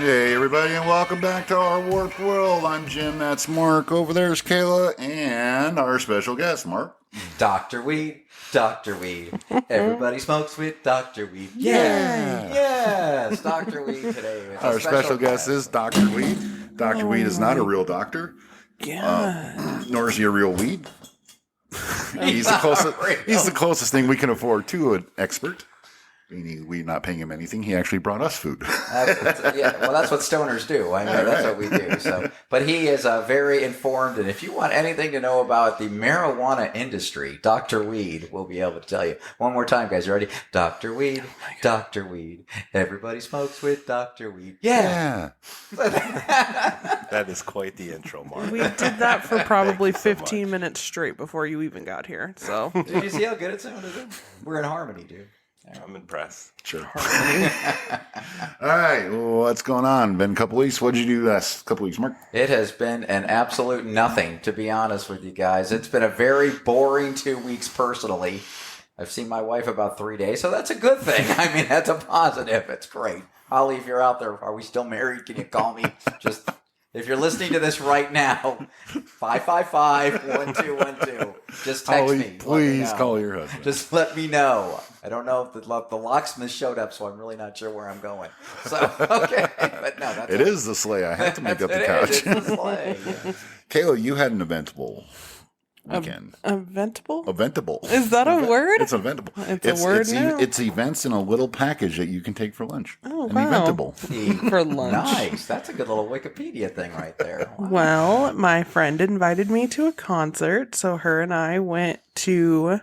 Hey everybody, and welcome back to our Warped World. I'm Jim, that's Mark. Over there's Kayla, and our special guest, Mark. Dr. Weed, Dr. Weed. Everybody smokes with Dr. Weed. Yeah. Yes, Dr. Weed today. It's Our special guest is Dr. Weed. Dr. Weed is not a real doctor. Yeah. Nor is he a real weed. He's the closest thing we can afford to an expert. Meaning we're not paying him anything. He actually brought us food. That's what stoners do. I mean, that's what we do. So, but he is very informed, and if you want anything to know about the marijuana industry, Dr. Weed will be able to tell you. One more time, guys. You ready? Dr. Weed, Dr. Weed. Everybody smokes with Dr. Weed. Yeah. That is quite the intro, Mark. We did that for probably 15 minutes straight before you even got here. So Did you see how good it sounded? We're in harmony, dude. I'm impressed. Sure. All right. Well, what's going on? Been a couple weeks. What did you do last couple weeks, Mark? It has been an absolute nothing, to be honest with you guys. It's been a very boring 2 weeks personally. I've seen my wife about 3 days, so that's a good thing. I mean, that's a positive. It's great. Holly, if you're out there, are we still married? Can you call me? Just if you're listening to this right now, 555-1212. Just text Holly, me. please call your husband. Just let me know. I don't know if the locksmith showed up, so I'm really not sure where I'm going. So, okay. But no, that's It is the sleigh. I have to make up the couch. It's the sleigh. Yeah. Kayla, you had an eventable weekend. eventable? Eventable. Is that a word? It's eventable. It's a word now? It's events in a little package that you can take for lunch. Oh, An wow. eventable. For lunch. Nice. That's a good little Wikipedia thing right there. Wow. Well, my friend invited me to a concert, so her and I went to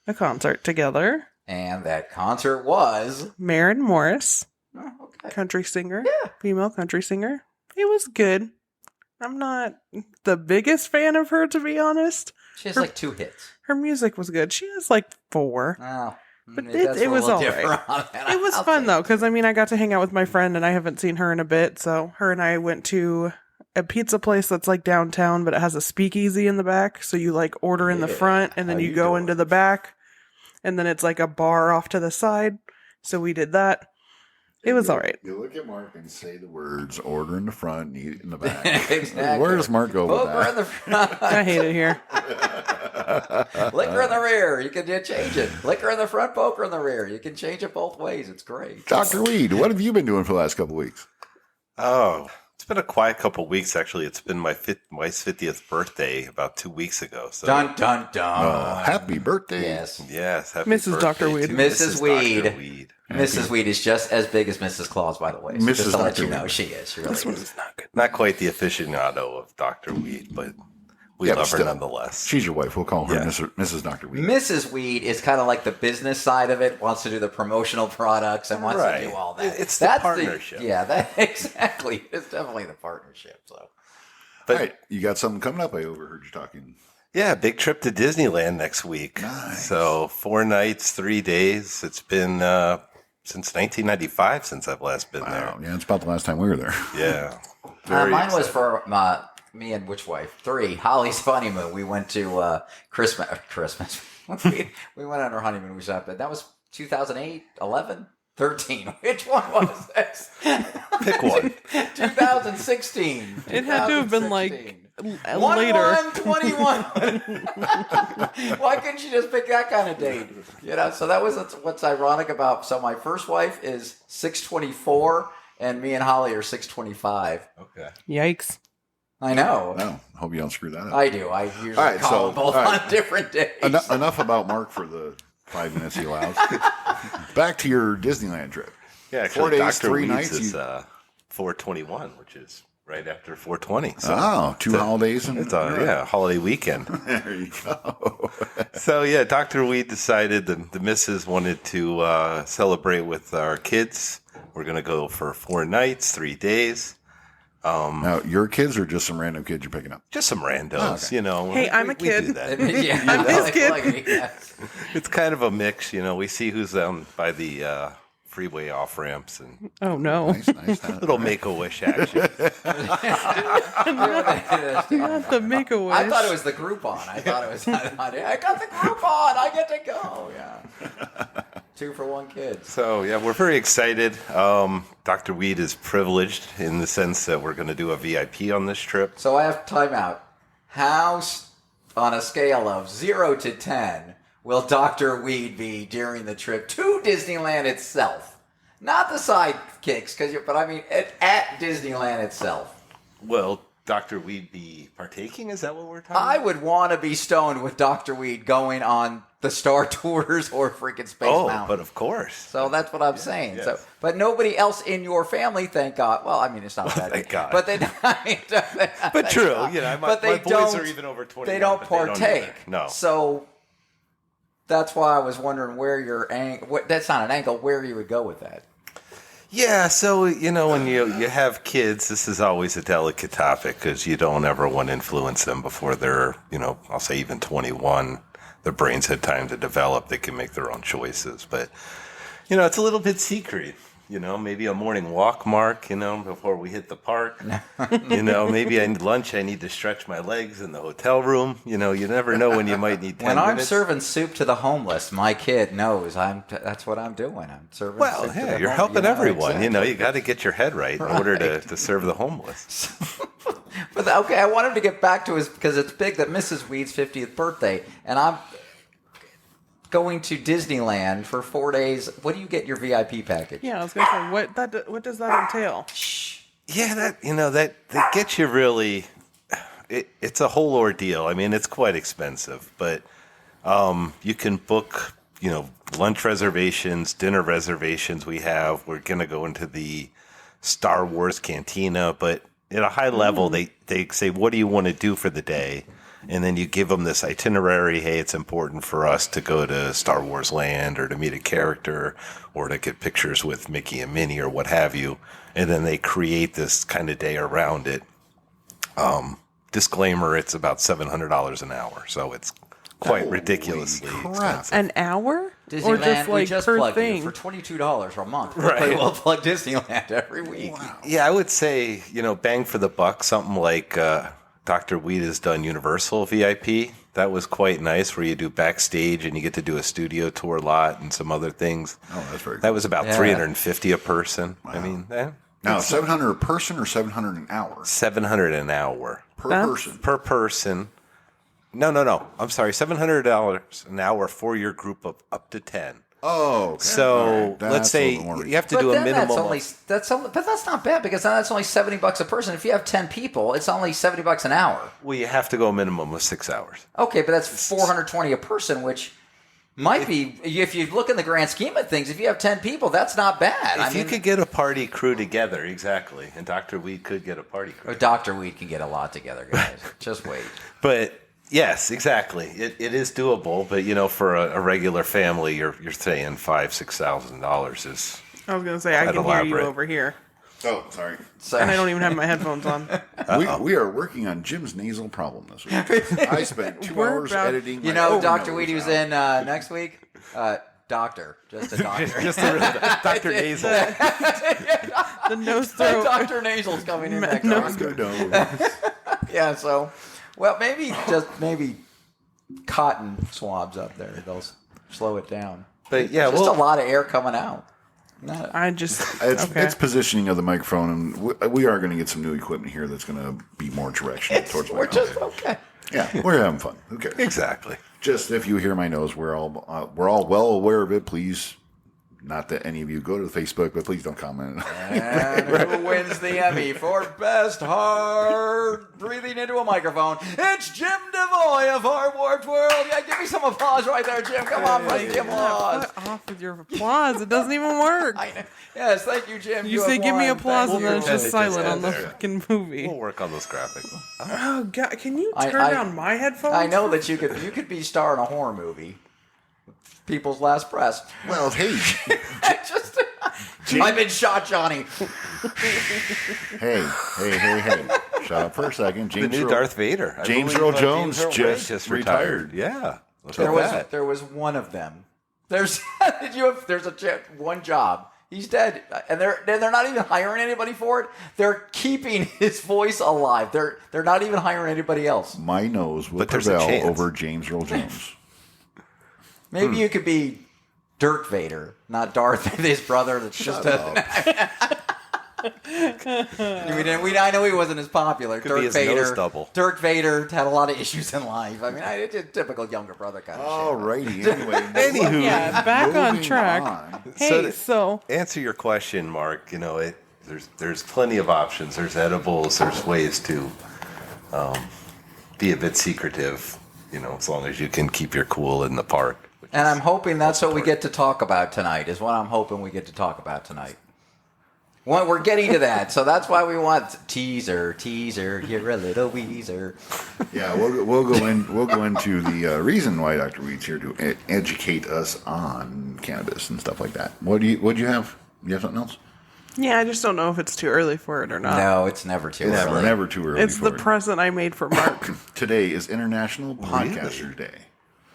a concert together. And that concert was... Maren Morris, Oh, okay. country singer, Yeah. female country singer. It was good. I'm not the biggest fan of her, to be honest. She has like 2 hits. Her music was good. She has like 4. Oh. But that's it a was little all different right. on that. It was I'll fun, say. though, because, I mean, I got to hang out with my friend, and I haven't seen her in a bit, so her and I went to a pizza place that's, like, downtown, but it has a speakeasy in the back, so you, like, order in the Yeah. front, and then How you you go doing? into the back, and then it's, like, a bar off to the side, so we did that. It was all right. You look at Mark and say the words, order in the front, eat it in the back. Exactly. Where does Mark go with Poker in that? the front. I hate it here. Liquor in the rear. You can change it. Liquor in the front, poker in the rear. You can change it both ways. It's great. Dr. Weed, what have you been doing for the last couple of weeks? Oh, it's been a quiet couple weeks, actually. It's been my wife's 50th birthday about 2 weeks ago. So, Dun, dun, dun. Happy birthday. Yes. yes, happy Mrs. Dr. birthday Weed. to Mrs. Dr. Weed. Weed. Mrs. Weed is just as big as Mrs. Claus, by the way. So Mrs. just to let Dr. you know, Weed. she is. She really This one is. is not good. Not quite the aficionado of Dr. Weed, but we Yeah, but love her still. nonetheless. She's your wife. We'll call her Yeah. Mrs. Dr. Weed. Mrs. Weed is kind of like the business side of it, wants to do the promotional products and wants Right. to do all that. It's the partnership. Exactly. It's definitely the partnership. So But All right, you got something coming up. I overheard you talking. yeah, big trip to Disneyland next week. Nice. So 4 nights, 3 days. It's been since 1995 since I've last been Wow. Yeah, it's about the last time we were there. there. Yeah. mine was for me and which wife? 3. Holly's honeymoon. We went to Christmas. we went on our honeymoon. We shot, but that was 2008, 11, 13. Which one was this? Pick one. 2016. It had to have been like 2016. later. 1/1/21. Why couldn't you just pick that kind of date? You know, so that was what's ironic about. So my first wife is 6/24, and me and Holly are 6/25. Okay. Yikes. I know. Well, hope you don't screw that up. I do. I usually All right, call so- them both all right. on different days. Enough about Mark for the 5 minutes he allows. Back to your Disneyland trip. Yeah, 4 actually, days, Dr. 3 Weeds nights. is 4/21, which is right after 4/20. So Oh, 2 holidays. it's a holiday weekend. There you go. So yeah, Dr. Weed decided the missus wanted to celebrate with our kids. We're gonna go for 4 nights, 3 days. Now, your kids are just some random kids you're picking up. Just some randos, Oh, okay. you know. Hey, I'm a we do kid. that. Yeah, I'm his kid. yes. It's kind of a mix, you know. We see who's by the freeway off ramps and Oh, no. Nice. little Make-A-Wish action. Not the Make-A-Wish. I thought it was the Groupon. I thought it was. I got the Groupon. I get to go. Yeah. 2 for 1 kid. So, yeah, we're very excited. Dr. Weed is privileged in the sense that we're going to do a VIP on this trip. So I have time out. How, on a scale of 0 to 10, will Dr. Weed be during the trip to Disneyland itself? Not the sidekicks, but I mean at Disneyland itself. Will Dr. Weed be partaking? Is that what we're talking I about? would want to be stoned with Dr. Weed going on the Star Tours or freaking Space Mountain. But of course. So that's what I'm saying. yes. So, but nobody else in your family, thank God. Well, I mean, it's not bad. Thank God. But they, But true. My but they boys don't, are even over 21. They don't but partake. either. No. So that's why I was wondering where your that's not an angle. Where you would go with that? Yeah, so, when you have kids, this is always a delicate topic because you don't ever want to influence them before they're, I'll say even 21. Their brains had time to develop. They can make their own choices. But, it's a little bit secret. Maybe a morning walk, Mark, before we hit the park. Maybe lunch, I need to stretch my legs in the hotel room. You never know when you might need 10 When minutes. I'm serving soup to the homeless, my kid knows that's what I'm doing. I'm serving soup to the you're homeless. helping everyone. Exactly. You got to get your head right in order to serve the homeless. But okay, I want him to get back to because it's big that Mrs. Weed's 50th birthday, and I'm going to Disneyland for 4 days. What do you get in your VIP package? Yeah, I was gonna say what does that entail? Yeah, that gets you really. It's a whole ordeal. I mean, it's quite expensive, but you can book, lunch reservations, dinner reservations. We're gonna go into the Star Wars Cantina, but at a high level, they say, "What do you want to do for the day?" And then you give them this itinerary. Hey, it's important for us to go to Star Wars Land or to meet a character or to get pictures with Mickey and Minnie or what have you. And then they create this kind of day around it. Disclaimer, it's about $700 an hour. So it's quite ridiculously expensive. An hour? Disneyland, Or just we like just per plugged thing? you for $22 a month. Right. We'll plug Disneyland every week. Yeah, I would say, bang for the buck, something like Dr. Weed has done Universal VIP. That was quite nice, where you do backstage and you get to do a studio tour lot and some other things. Oh, that's very cool. That was about Yeah. $350 a person. Wow. I mean, Now, 700 a person or 700 an hour? $700 an hour Per That's- person. per person. No. I'm sorry, $700 an hour for your group of up to 10. Oh, okay. So All right. let's That's a say little more you have to But do a then minimum. but that's not bad because then that's only $70 a person. If you have 10 people, it's only $70 an hour. Well, you have to go a minimum of 6 hours. Okay, but that's $420 a person, which might be, if you look in the grand scheme of things, if you have 10 people, that's not bad. If you could get a party crew together, exactly, and Dr. Weed could get a party crew. Dr. Weed can get a lot together, guys. Just wait. But yes, exactly, it is doable. But for a regular family, you're saying $5,000-$6,000 is. I was gonna say I Quite can hear elaborate. you over here, Oh, sorry. So, and I don't even have my headphones on. We are working on Jim's nasal problem this week. I spent 2 We're hours about- editing. you my know, own Dr. nose Weed, who's out. in next week? Doctor. Just a doctor. Just Dr. Nasal. The nose throat. Dr. Nasal's coming in next No. week. Dr. Nose. Yeah, so, well, maybe cotton swabs up there. They'll slow it down. But yeah, Just a lot of air coming out. Not I just It's, okay. it's positioning of the microphone, and we are going to get some new equipment here that's going to be more directional towards my we're just mouth. okay. Yeah, we're having fun. Who cares? exactly. Just if you hear my nose, we're all well aware of it. Please, not that any of you go to Facebook, but please don't comment. And who wins the Emmy for best hard breathing into a microphone? It's Jim DeVoy of Our Warped World. Yeah, give me some applause right there, Jim. Come on, buddy, applause. Fuck off with your applause. It doesn't even work. I know. Yes, thank you, Jim. You have say give me won. applause Thank and then you. it's just Just silent on the there. fucking movie. We'll work on those graphics. Oh god, can you I- turn I- down my headphones? I know that you could be star in a horror movie. People's Last Press. Well, hey, Just, I've been shot, Johnny. hey. Shut up for a second. The James new Earl- Darth Vader. I James believe, Earl Jones James Earl Ray just retired. Yeah. Look at that. There was one of them. There's one job. He's dead, and they're not even hiring anybody for it. They're keeping his voice alive. They're not even hiring anybody else. My nose will But there's a prevail chance. over James Earl Jones. Maybe you could be Dirk Vader, not Darth Vader, his brother. That's just I know he wasn't as popular. Could be his nose double. Dirk Vader had a lot of issues in life. I mean, it's a typical younger brother kind of Alrighty. Anyway, Anywho. Yeah, back on moving track. on. Hey, to so answer your question, Mark, there's plenty of options. There's edibles. There's ways to be a bit secretive, as long as you can keep your cool in the park. And I'm hoping that's what we get to talk about tonight, is what I'm hoping we get to talk about tonight. Well, we're getting to that, so that's why we want teaser, you're a little Weezer. Yeah, we'll go into the reason why Dr. Weed's here to educate us on cannabis and stuff like that. What do you have? You have something else? yeah, I just don't know if it's too early for it or not. No, it's never too early. Never too early. It's for the it. present I made for Mark. Today is International Podcaster Day.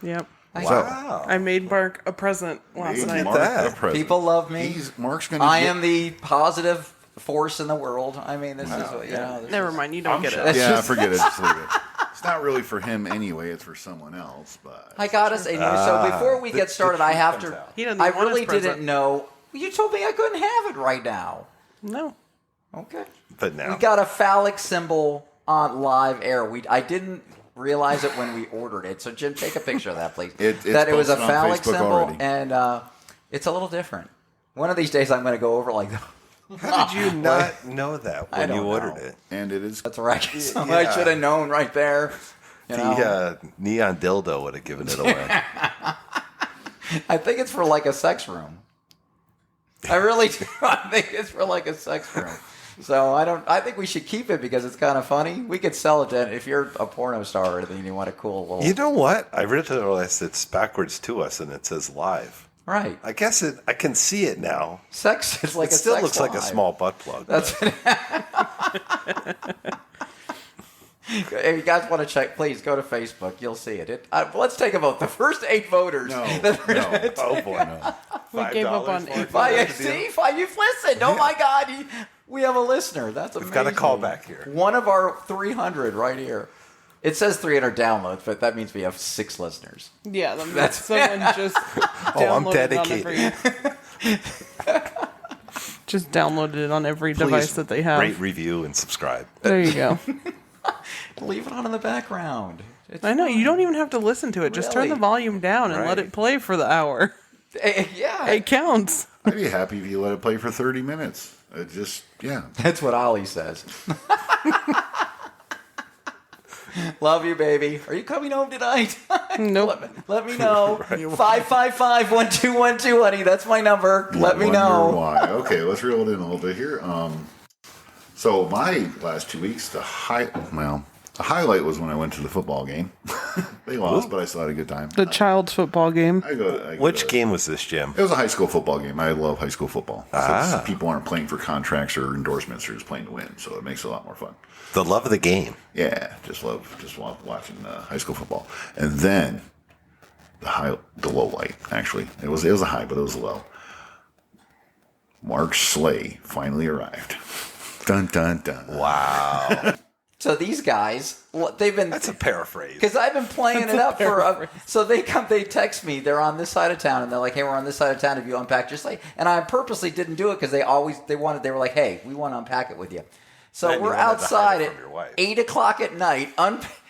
Yep. Wow. I made Mark a present last Made night. Mark that. a present. People love me. Mark's gonna. I am the positive force in the world. I mean, this is what, this Never is- mind, you don't get it. That's Yeah, just- forget it. Just leave it. It's not really for him anyway. It's for someone else. But I got us. And so before we get started, I have to. He doesn't I even want his really didn't present. know. You told me I couldn't have it right now. No. Okay. But now. We got a phallic symbol on live air. I didn't realize it when we ordered it. So Jim, take a picture of that, please. It's that it was a posted on phallic Facebook symbol, already. and it's a little different. One of these days, I'm going to go over like. How did you not know that I when you don't ordered know. it? and it is. That's right. So Yeah. I should have known right there. You know? The neon dildo would have given it away. I think it's for like a sex room. I really do. I think it's for like a sex room. So I think we should keep it because it's kind of funny. We could sell it to, if you're a porno star or anything, you want a cool little. You know what? I realized it's backwards to us and it says live. Right. I guess I can see it now. Sex is like It a still sex looks like a live. small butt plug. That's. If you guys want to check, please go to Facebook. You'll see it. Let's take a vote. The first 8 voters. No. Oh boy. No. We gave up on $5 it. for it. See, you've listened. Oh my God, we have a listener. That's amazing. We've got a call back here. One of our 300 right here. It says 300 downloads, but that means we have 6 listeners. Yeah, that's someone just I'm downloaded dedicated. just downloaded it on every device that they have. Rate, review, and subscribe. There you go. Leave it on in the background. It's I know, you fine. don't even have to listen to it. Just turn the Really? volume down and let Right. it play for the hour. Yeah, It counts. I'd be happy if you let it play for 30 minutes. It just, yeah. that's what Ollie says. Love you, baby. Are you coming home tonight? Nope. Let me know. 555-1212, honey. That's my number. Let me Wonder know. why. Okay, let's reel it in a little bit here. So my last 2 weeks, the highlight was when I went to the football game. They lost, but I still had a good time. The child's football game. I go Which to- game was this, Jim? It was a high school football game. I love high school football. Ah. Since people aren't playing for contracts or endorsements; they're just playing to win. So it makes it a lot more fun. The love of the game. Yeah, just love watching high school football. And then the low light. Actually, it was a high, but it was a low. Mark's sleigh finally arrived. Dun dun dun. Wow. So these guys, they've been. That's a paraphrase. Because I've been playing it up for. So they text me. They're on this side of town, and they're like, "Hey, we're on this side of town. Have you unpacked your sleigh?" And I purposely didn't do it because they were like, "Hey, we want to unpack it with you." So And you we're wanted to outside hide it at from your wife. 8:00 at night.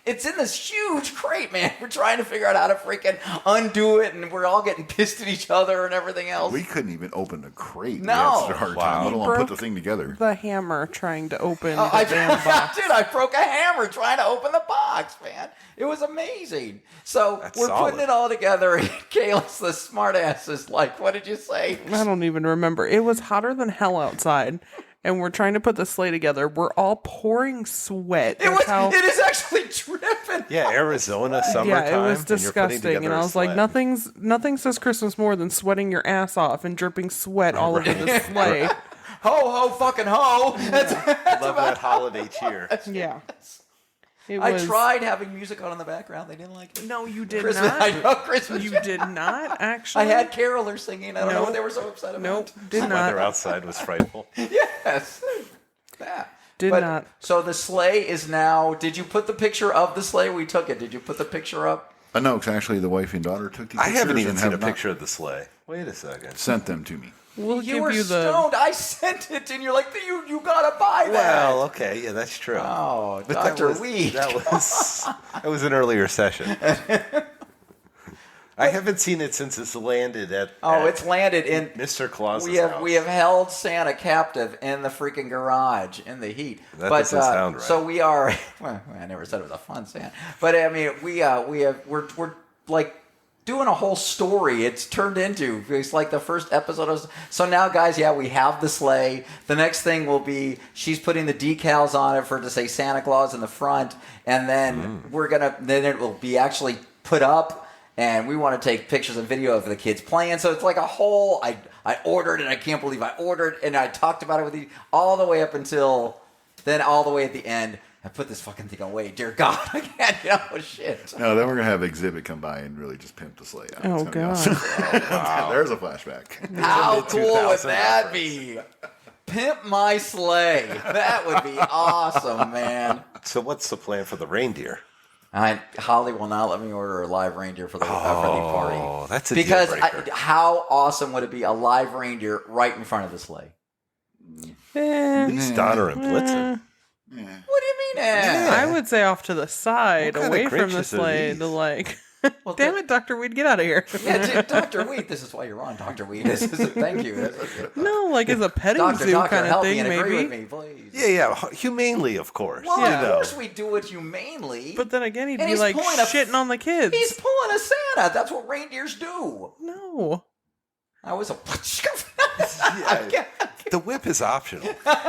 It's in this huge crate, man. We're trying to figure out how to freaking undo it, and we're all getting pissed at each other and everything else. We couldn't even open the crate. No. We had such a hard Wow. time, let He alone put broke the thing together. The hammer trying to open I the damn box. Dude, I broke a hammer trying to open the box, man. It was amazing. So That's we're solid. putting it all together, and Kayla's the smartass is like, what did you say? I don't even remember. It was hotter than hell outside, and we're trying to put the sleigh together. We're all pouring sweat. It That's it is actually dripping. Yeah, Arizona summertime. yeah, it was and you're putting disgusting. And together I a was like, sled. nothing says Christmas more than sweating your ass off and dripping sweat all over the sleigh. Ho, ho, fucking ho. Love that holiday cheer. Yeah. It I was, tried having music on in the background. They didn't like it. No, you did Christmas, not. I know, Christmas. You did not, actually. I had carolers singing. I don't know Nope. what they were so upset about. Nope, The did weather not. outside was frightful. Yes. Yeah. Did But- not. So the sleigh is now. Did you put the picture of the sleigh? We took it. Did you put the picture up? No, 'cause actually the wife and daughter took the I pictures. haven't even and seen a have not- picture of the sleigh. Wait a second. Sent them to me. We'll You give were you the. stoned. I sent it, and you're like, you gotta buy that. Well, okay, yeah, that's true. Oh, But that Dr. was- Weed. That was an earlier session. I haven't seen it since it's landed at. It's landed in Mr. Claus's We have house. we have held Santa captive in the freaking garage in the heat. That doesn't sound right. So we are. Well, I never said it was a fun Santa, but I mean we're like doing a whole story. It's turned into it's like the first episode of. So now, guys, we have the sleigh. The next thing will be she's putting the decals on it to say Santa Claus in the front, and then then it will be actually put up. And we want to take pictures and video of the kids playing. So it's like a whole, I ordered and I can't believe I ordered. And I talked about it with you all the way up until, then all the way at the end, I put this fucking thing away. Dear God, I can't get out of shit. No, then we're going to have Exhibit come by and really just pimp the sleigh out. Oh, It's gonna be God. awesome. There's a flashback. How the cool would 2000 that be? Pimp my sleigh. That would be awesome, man. So what's the plan for the reindeer? Holly will not let me order a live reindeer for the party. Oh, that's a Because deal breaker. how awesome would it be a live reindeer right in front of the sleigh? At least Donner and Blitzen. Yeah. What do you mean? I would say off to the side, What kind away of from the Grinches are sleigh, these? to like. Well, Damn it, Dr. Weed, get out of here. Yeah, Dr. Weed, this is why you're on, Dr. Weed. Thank you. No, like as a petting zoo Doctor, kind of help me thing, and agree with maybe. me, please. Yeah, humanely, of course. Well, Yeah. of course we do it humanely. But then again, he'd And be he's like pulling a- shitting on the kids. He's pulling a Santa. That's what reindeers do. No. I was a... Yeah, the whip is optional.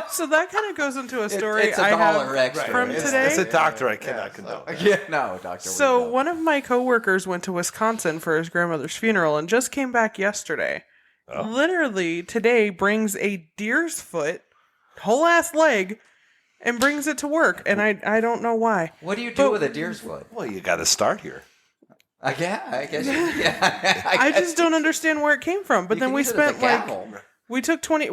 So that kind of goes into a story It's a I dollar have extra. from It's- today. As a doctor, I cannot condone. Yeah, no, Dr. So Weed, no. one of my coworkers went to Wisconsin for his grandmother's funeral and just came back yesterday. Oh. Literally today brings a deer's foot, whole ass leg, and brings it to work. And I don't know why. What do you do with a deer's foot? Well, you got to start here. I guess. Yeah. I just don't understand where it came from. But You then can we use it as a spent like gavel.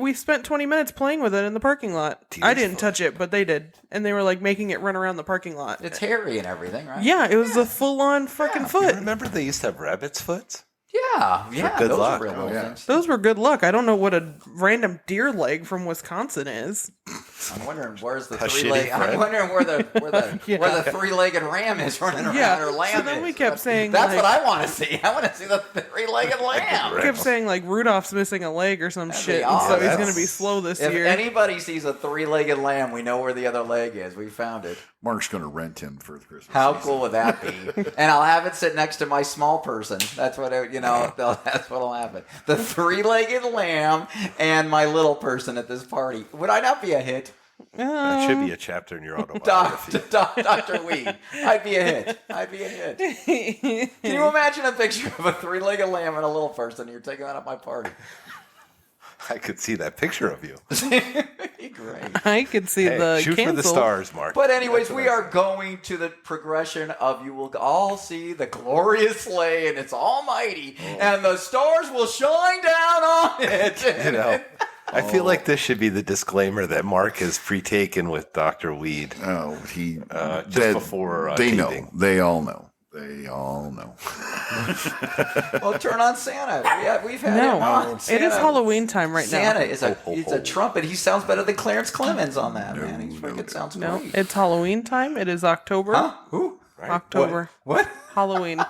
we spent 20 minutes playing with it in the parking lot. I Deer's didn't foot. touch it, but they did. And they were like making it run around the parking lot. It's hairy and everything, right? Yeah, it was the full on fucking You foot. remember they used to have rabbit's foots? Yeah. good those luck. are real Oh, little yeah. things. Those were good luck. I don't know what a random deer leg from Wisconsin is. I'm wondering where's the A shitty three-legged. I'm friend. wondering where the Yeah. where the three-legged ram is running around Yeah, or so lamb then is. we kept saying, that's like- what I want to see. I want to see the three-legged lamb. I kept saying like Rudolph's missing a leg or some That'd shit, be and so awesome. he's gonna be slow this If year. anybody sees a three-legged lamb, we know where the other leg is. We found it. Mark's going to rent him for the Christmas How season. cool would that be? And I'll have it sit next to my small person. That's what that's what'll happen. The three-legged lamb and my little person at this party. Would I not be a hit? That should be a chapter in your autobiography. Dr. Weed. I'd be a hit. Can you imagine a picture of a three-legged lamb and a little person? You're taking that at my party. I could see that picture of you. It'd be great. I could see Hey, the shoot cancel. for the stars, Mark. But anyways, we are going to the progression of you will all see the glorious sleigh and it's almighty, and the stars will shine down on it. You know, I feel like this should be the disclaimer that Mark has pre-taken with Dr. Weed. Oh, he Just before they taping. know. They all know. They all know. Well, turn on Santa. We've had him No, on. it Santa, is Halloween time right Santa now. is he's a trumpet. He sounds better than Clarence Clemens on that, man. He freaking sounds No, great. it's Halloween time. It is October. Huh? Who? October. What? Halloween.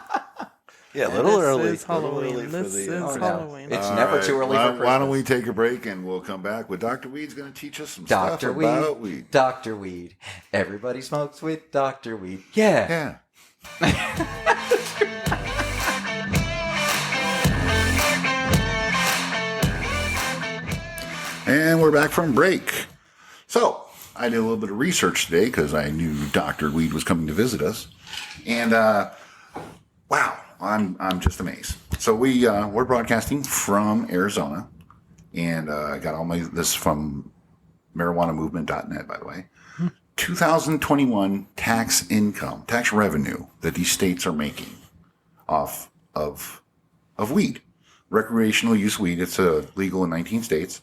Yeah, a little This early. is Halloween. For This the, is Oh, no. Halloween. It's All never right. too early why, for Christmas. Why don't we take a break and we'll come back with Dr. Weed's going to teach us some Dr. stuff Weed. about weed. Dr. Weed. Everybody smokes with Dr. Weed. Yeah. Yeah. And we're back from break. So, I did a little bit of research today because I knew Dr. Weed was coming to visit us. And, wow, I'm just amazed. So we're broadcasting from Arizona. And I got all this from marijuanamovement.net, by the way. 2021 tax revenue that these states are making off of weed. Recreational use weed, it's legal in 19 states.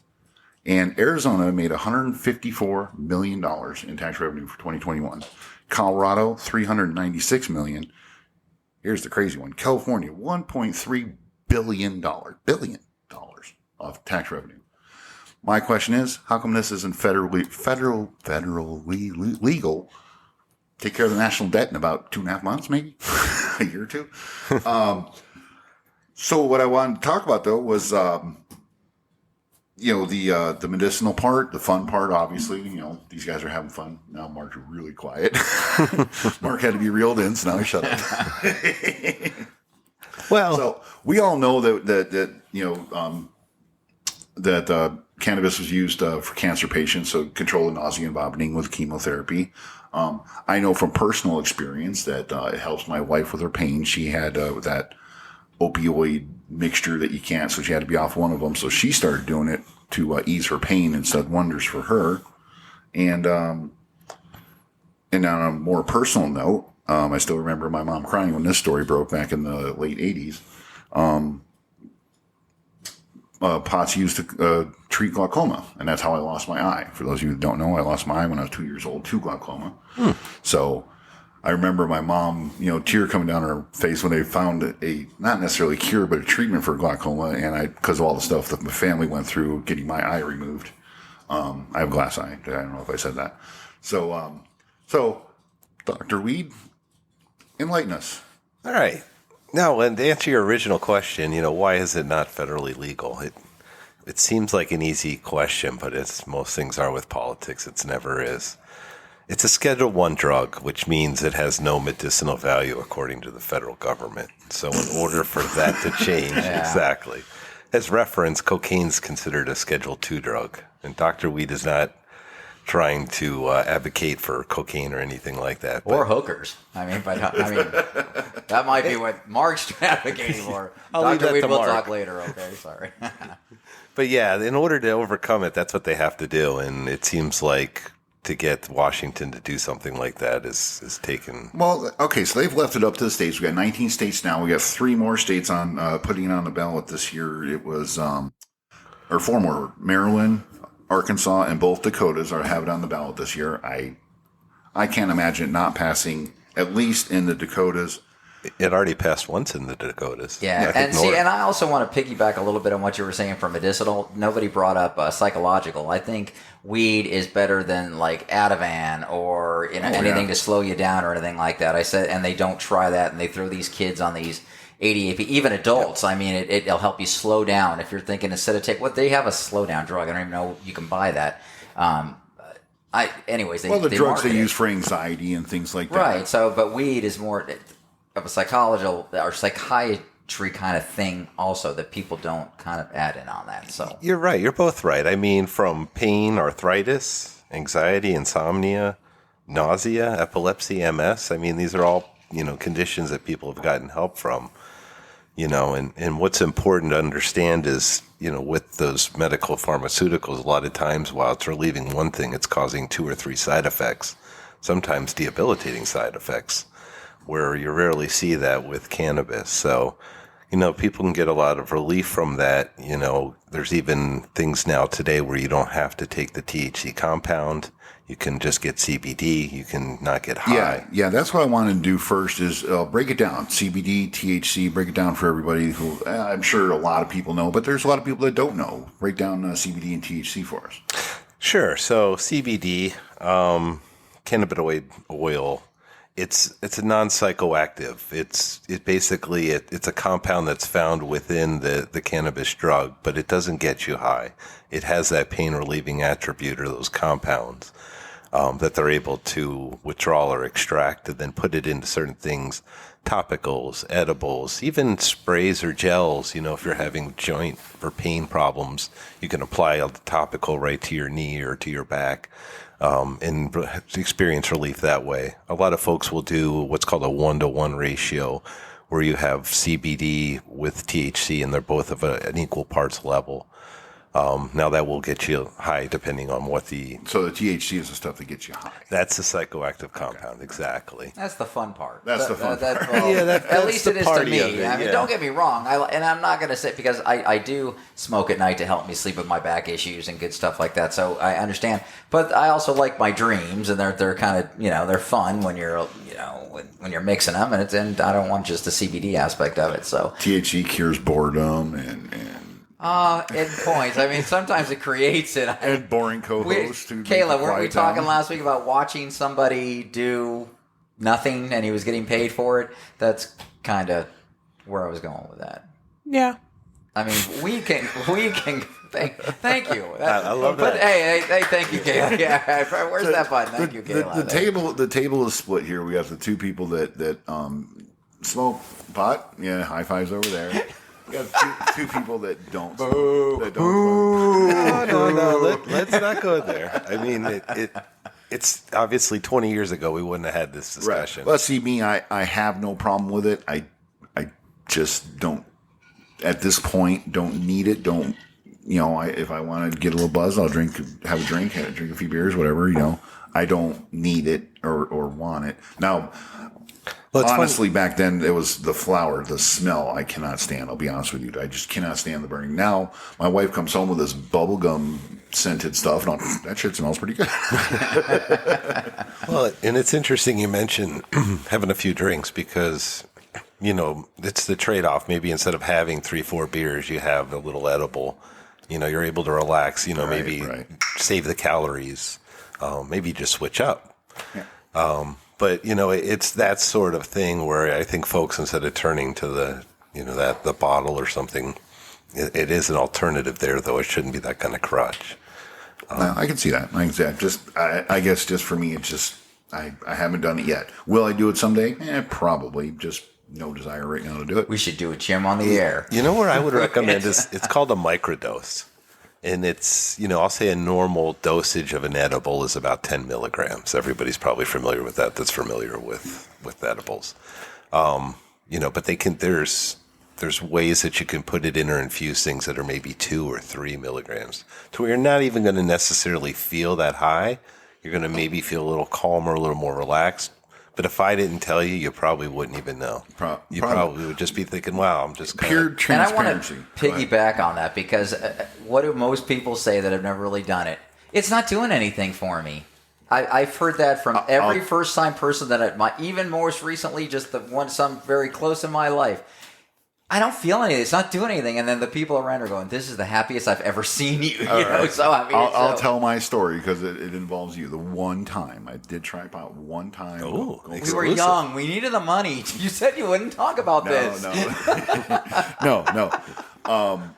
And Arizona made $154 million in tax revenue for 2021. Colorado, $396 million. Here's the crazy one. California, $1.3 billion. Billion. tax revenue. My question is, how come this isn't federally legal? Take care of the national debt in about 2.5 months, maybe a year or two. So what I wanted to talk about though was, the medicinal part, the fun part. Obviously, these guys are having fun now. Mark's really quiet. Mark had to be reeled in, so now he shut up. Well, so we all know that cannabis was used for cancer patients, so control the nausea and vomiting with chemotherapy. I know from personal experience that it helps my wife with her pain. She had that opioid mixture that you can't, so she had to be off one of them. So she started doing it to ease her pain, and said wonders for her. And on a more personal note, I still remember my mom crying when this story broke back in the late 80s. Pot's used to treat glaucoma, and that's how I lost my eye. For those of you who don't know, I lost my eye when I was 2 years old to glaucoma. So I remember my mom, tear coming down her face when they found a, not necessarily cure, but a treatment for glaucoma. And because of all the stuff that my family went through getting my eye removed. I have glass eye. I don't know if I said that. So Dr. Weed, enlighten us. all right. Now, and to answer your original question, why is it not federally legal? It seems like an easy question, but as most things are with politics, it never is. It's a Schedule I drug, which means it has no medicinal value according to the federal government. So in order for that to change, exactly. As reference, cocaine's considered a Schedule II drug, and Dr. Weed is not trying to advocate for cocaine or anything like that. Or hookers. That might be what Mark's advocating for. I'll leave Dr. that Weed to will Mark. talk later. Okay, sorry. But yeah, in order to overcome it, that's what they have to do. And it seems like to get Washington to do something like that is taken. Well, okay, so they've left it up to the states. We got 19 states now. We got 3 more states on putting it on the ballot this year. It was, or 4 more. Maryland, Arkansas, and both Dakotas have it on the ballot this year. I can't imagine it not passing, at least in the Dakotas. It already passed once in the Dakotas. Yeah, and I also want to piggyback a little bit on what you were saying for medicinal. Nobody brought up psychological. I think weed is better than like Ativan or anything to slow you down or anything like that. I said, and they don't try that, and they throw these kids on these ADAP, even adults. I mean, it'll help you slow down if you're thinking instead of they have a slow down drug. I don't even know you can buy that. The drugs they use for anxiety and things like that. Right. So, but weed is more of a psychological or psychiatry kind of thing also that people don't kind of add in on that. So You're right. You're both right. I mean, from pain, arthritis, anxiety, insomnia, nausea, epilepsy, MS. I mean, these are all, conditions that people have gotten help from, and what's important to understand is, with those medical pharmaceuticals, a lot of times while it's relieving one thing, it's causing 2 or 3 side effects, sometimes debilitating side effects, where you rarely see that with cannabis. So, people can get a lot of relief from that. There's even things now today where you don't have to take the THC compound. You can just get CBD. You can not get high. Yeah, that's what I wanted to do first is break it down. CBD, THC, break it down for everybody who I'm sure a lot of people know, but there's a lot of people that don't know. Break down CBD and THC for us. Sure. So CBD, cannabinoid oil, it's a non-psychoactive. It's a compound that's found within the cannabis drug, but it doesn't get you high. It has that pain relieving attribute or those compounds that they're able to withdraw or extract and then put it into certain things, topicals, edibles, even sprays or gels. If you're having joint or pain problems, you can apply a topical right to your knee or to your back. And experience relief that way. A lot of folks will do what's called a 1-to-1 ratio, where you have CBD with THC and they're both of an equal parts level. Now that will get you high depending on what So the THC is the stuff that gets you high. That's the psychoactive compound, exactly. that's the fun part. That's the fun part. At least it is to me. I mean, yeah. don't get me wrong. And I'm not going to say, because I do smoke at night to help me sleep with my back issues and good stuff like that. So I understand. But I also like my dreams, and they're kind of, they're fun when you're, when you're mixing them, and I don't want just the CBD aspect of it. So THC cures boredom and In points. I mean, sometimes it creates it. And boring co-host. Kayla, weren't we talking last week about watching somebody do nothing and he was getting paid for it? That's kind of where I was going with that. Yeah. I mean, we can. Thank you. I love that. But hey, thank you, Kayla. Yeah, where's that button? Thank you, Kayla. The table is split here. We have the two people that smoke pot. Yeah, high fives over there. We have two people that don't smoke. That don't smoke. No. Let's not go there. I mean, it's obviously 20 years ago we wouldn't have had this discussion. Right. Well, see, me, I have no problem with it. I just don't. At this point, don't need it. Don't, if I want to get a little buzz, I'll have a drink a few beers, whatever, I don't need it or want it. Now, honestly, back then, it was the flower, the smell I cannot stand. I'll be honest with you. I just cannot stand the burning. Now, my wife comes home with this bubblegum scented stuff, and that shit smells pretty good. Well, and it's interesting you mentioned having a few drinks because it's the trade-off. Maybe instead of having 3-4 beers, you have a little edible. You're able to relax. Maybe save the calories. Maybe just switch up. Yeah. But it's that sort of thing where I think folks, instead of turning to the bottle or something, it is an alternative there. Though it shouldn't be that kind of crutch. I can see that. I guess just for me, it's just I haven't done it yet. Will I do it someday? Probably. Just no desire right now to do it. We should do a Jim on the air. Where I would recommend is it's called a microdose. And it's, I'll say a normal dosage of an edible is about 10 milligrams. Everybody's probably familiar with that. That's familiar with edibles. But there's ways that you can put it in or infuse things that are maybe 2 or 3 milligrams to where you're not even going to necessarily feel that high. You're going to maybe feel a little calmer, a little more relaxed. But if I didn't tell you, you probably wouldn't even know. You probably would just be thinking, wow, I'm just pure transparency. And I want to piggyback on that because what do most people say that have never really done it? It's not doing anything for me. I've heard that from every first-time person even most recently, just some very close in my life. I don't feel anything. It's not doing anything. And then the people around are going, this is the happiest I've ever seen you. Right. So I mean, I'll tell my story because it involves you. The one time I did try pot one time. Oh, we were young. We needed the money. You said you wouldn't talk about this. No.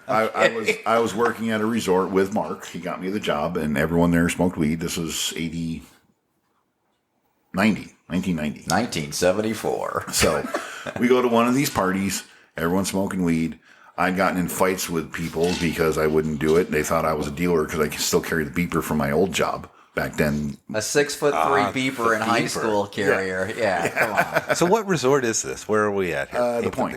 I was working at a resort with Mark. He got me the job, and everyone there smoked weed. This was 1990. 1974. So we go to one of these parties. Everyone's smoking weed. I'd gotten in fights with people because I wouldn't do it. They thought I was a dealer because I could still carry the beeper from my old job back then. A 6'3" beeper in high school carrier. Yeah, come on. So what resort is this? Where are we at here? The Point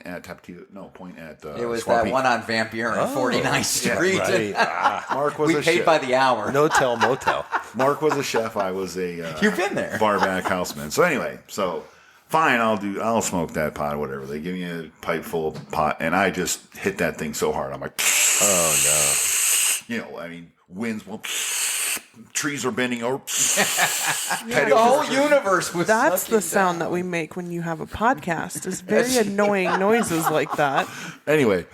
at Tapatio. No, Point at it was that one on Van Buren, 49th Street. Yeah, right. Mark was we paid by the hour. No-tell motel. Mark was a chef. I was a you've been there bar back houseman. So anyway, fine, I'll smoke that pot or whatever. They give me a pipe full of pot, and I just hit that thing so hard. I'm like, oh no. Winds, trees are bending over. The whole universe was. That's the sound that we make when you have a podcast. It's very annoying noises like that. Anyway,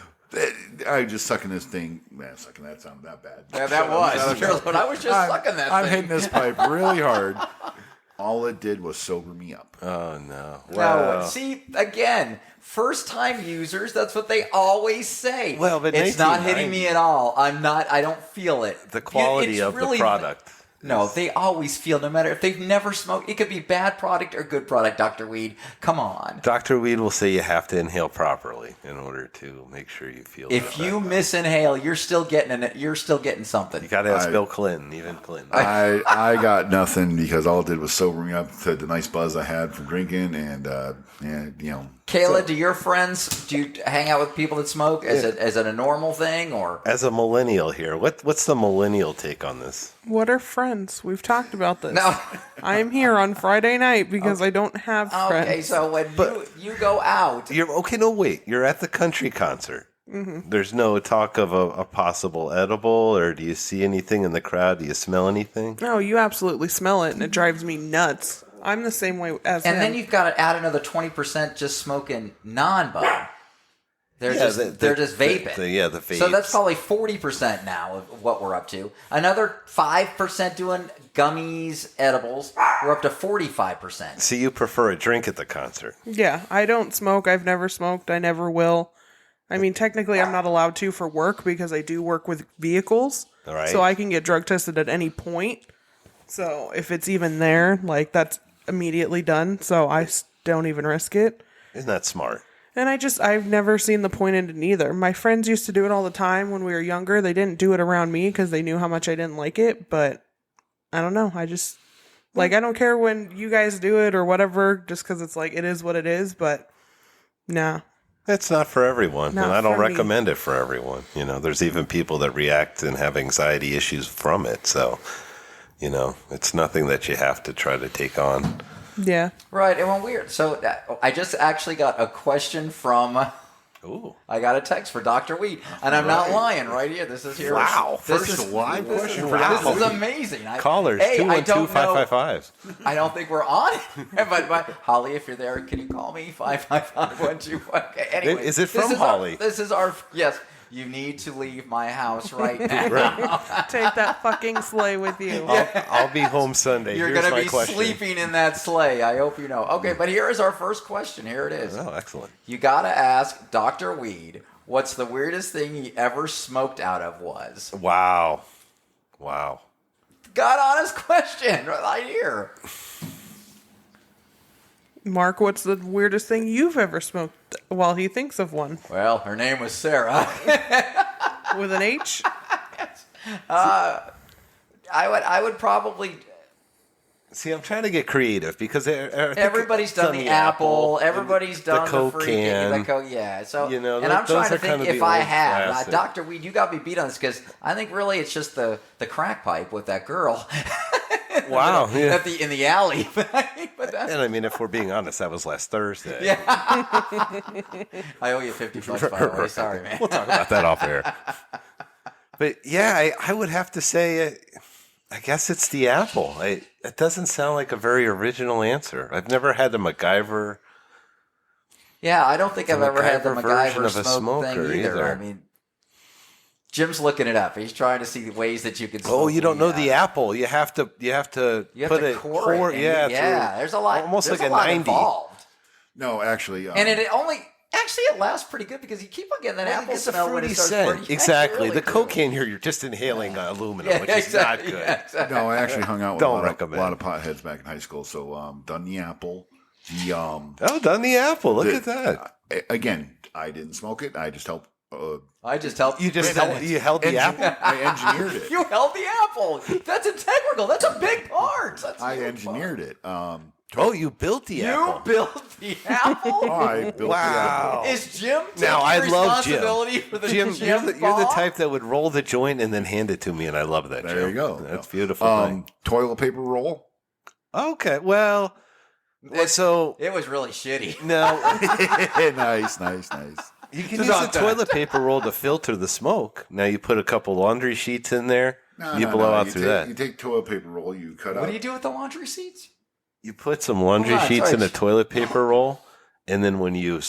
I just sucking this thing. Man, sucking that sounded that bad. Yeah, that was. But I was just sucking that thing. I'm hitting this pipe really hard. All it did was sober me up. Oh, no. Wow. No, see, again, first-time users, that's what they always say. Well, but it's not hitting me at all. I don't feel it. The quality of the product. No, they always feel, no matter if they've never smoked, it could be bad product or good product, Dr. Weed. Come on. Dr. Weed will say you have to inhale properly in order to make sure you feel it. If you misinhale, you're still getting something. You got to ask Bill Clinton, even Clinton. I got nothing because all it did was sober me up to the nice buzz I had from drinking and Kayla, do your friends, do you hang out with people that smoke? Is it a normal thing or? As a millennial here, what's the millennial take on this? What are friends? We've talked about this. No. I'm here on Friday night because I don't have friends. Okay, so when you go out. You're at the country concert. Mm-hmm. There's no talk of a possible edible, or do you see anything in the crowd? Do you smell anything? No, you absolutely smell it, and it drives me nuts. I'm the same way as him. And then you've got to add another 20% just smoking non-bud. They're just vaping. The vapes. So that's probably 40% now of what we're up to. Another 5% doing gummies, edibles. We're up to 45%. So you prefer a drink at the concert? Yeah, I don't smoke. I've never smoked. I never will. I mean, technically, I'm not allowed to for work because I do work with vehicles. All right. So I can get drug tested at any point. So if it's even there, like, that's immediately done. So I don't even risk it. Isn't that smart? And I've never seen the point in it either. My friends used to do it all the time when we were younger. They didn't do it around me because they knew how much I didn't like it. But I don't know. I just, like, I don't care when you guys do it or whatever, just because it's like, it is what it is. But nah. It's not for everyone, Not and I don't for me. recommend it for everyone. You know, there's even people that react and have anxiety issues from it. So, you know, it's nothing that you have to try to take on. Yeah. Right, and when we're so I just actually got a question from. Ooh. I got a text for Dr. Weed, and I'm not lying. Right here, this is here. Wow, This first is- live this question is- for This Dr. is amazing. Callers, Hey, I don't know. 212-555. I don't think we're on it. but Holly, if you're there, can you call me 555-121? Okay, anyway, Is it this from Holly? This is our yes. You need to leave my house right now. Take that fucking sleigh with you. I'll be home Sunday. You're Here's going to my be question. sleeping in that sleigh. I hope you know. Okay, but here is our first question. Here it is. Oh, excellent. You got to ask Dr. Weed, what's the weirdest thing he ever smoked out of was? Wow. God honest question right here. Mark, what's the weirdest thing you've ever smoked while he thinks of one? Well, her name was Sarah. With an H? I would probably. See, I'm trying to get creative because I think Everybody's done the apple. Everybody's done the Coke freaking can. the Coke. Yeah. So, You know, and I'm those trying to are kind think of if the I old have. classic. Dr. Weed, you got me beat on this because I think really it's just the crack pipe with that girl. Wow. Yeah. In the alley. But that's, And I mean, if we're being honest, that was last Thursday. yeah. I owe you $50 by the way. Sorry, man. We'll talk about that off air. But yeah, I would have to say, I guess it's the apple. It doesn't sound like a very original answer. I've never had the MacGyver. Yeah, I don't think I've ever had the MacGyver version MacGyver of a smoke thing smoker either. either. I mean, Jim's looking it up. He's trying to see the ways that you can smoke. Oh, you don't know weed the out. apple. You have to You have put to it core it. yeah, Yeah, there's a lot. almost there's like a lot 90. involved. No, actually, And it only actually it lasts pretty good because you keep on getting that apple It's a smell when fruity it starts scent. burning. Exactly. Really the good. cocaine here, you're just inhaling aluminum, Yeah, which is exactly. not good. Yeah, exactly. no, I actually hung out with Don't a recommend. lot of potheads back in high school. So, done the apple. The Oh, done the apple. Look at that. Again, I didn't smoke it. I just helped. I just helped You just Wait, held, you held the apple. I engineered it. You held the apple. That's integral. That's a big part. That's a I huge engineered it. Oh, you built the part. apple. You built the apple. I built Wow. Is Jim taking Now, I love Jim. responsibility for the Jim, you're the bomb? type that would roll the joint and then hand it to me, and I love that. There Jim. you go. That's beautiful. Toilet paper roll. Okay, well, so It was really shitty. no, Nice. you can Just use on the that. toilet paper roll to filter the smoke. Now you put a couple laundry sheets in there. No, you no, blow no. out You through take, that. You take toilet paper roll. You cut What out. do you do with the laundry seats? You put some laundry Hold on, sheets sorry. in a toilet paper roll, and then when you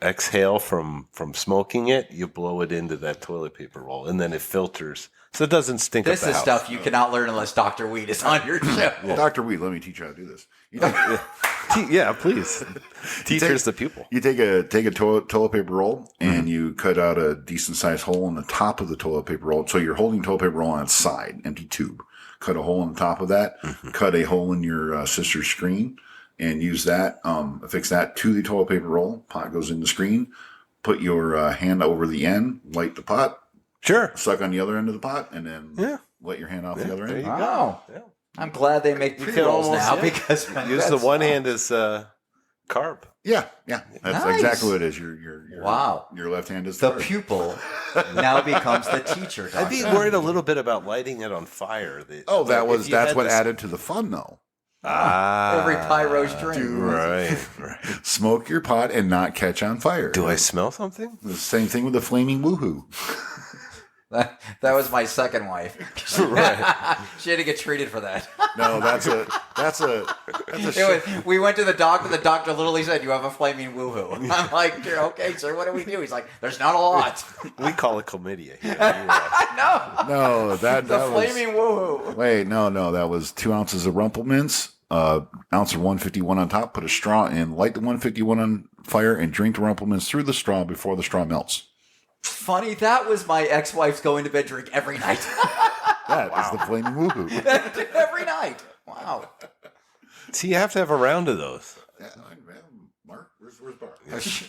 exhale from smoking it, you blow it into that toilet paper roll, and then it filters, so it doesn't stink This up the is house. stuff you cannot learn unless Dr. Weed is on your show. Dr. Weed, let me teach you how to do this. You Yeah, please. Teacher's the pupil. You take a toilet paper roll and you cut out a decent sized hole in the top of the toilet paper roll. So you're holding toilet paper roll on its side, empty tube. Cut a hole in the top of that. Cut a hole in your sister's screen and use that. Affix that to the toilet paper roll. Pot goes in the screen. Put your hand over the end. Light the pot. Sure. Suck on the other end of the pot, and then let your hand off the other there end. you go. Wow. Yeah. I'm glad they make You pre-rolls can now almost- because Use the one hand as carb. Yeah. That's Nice. exactly what it is. Your Wow. Your left hand is the the pupil now becomes the teacher. I'd be Doctor. worried a little bit about lighting it on fire. Oh, If you that's had what this- added to the fun, though. Every pyro's dream. Right. Smoke your pot and not catch on fire. Do I smell something? The same thing with the flaming woohoo. That was my second wife. Right. She had to get treated for that. No, that's a We went to the doctor. The doctor literally said, "You have a flaming woohoo." I'm like, "Okay, sir, what do we do?" He's like, "There's not a lot." We call it chlamydia here. You're right. No, that the was flaming woohoo. wait, no, that was 2 ounces of Rumple Mints, ounce of 151 on top. Put a straw in, light the 151 on fire, and drink the Rumple Mints through the straw before the straw melts. Funny, that was my ex-wife's going to bed drink every night. That is the flaming woohoo. Every night. Wow. So you have to have a round of those. Yeah, Mark, where's Mark?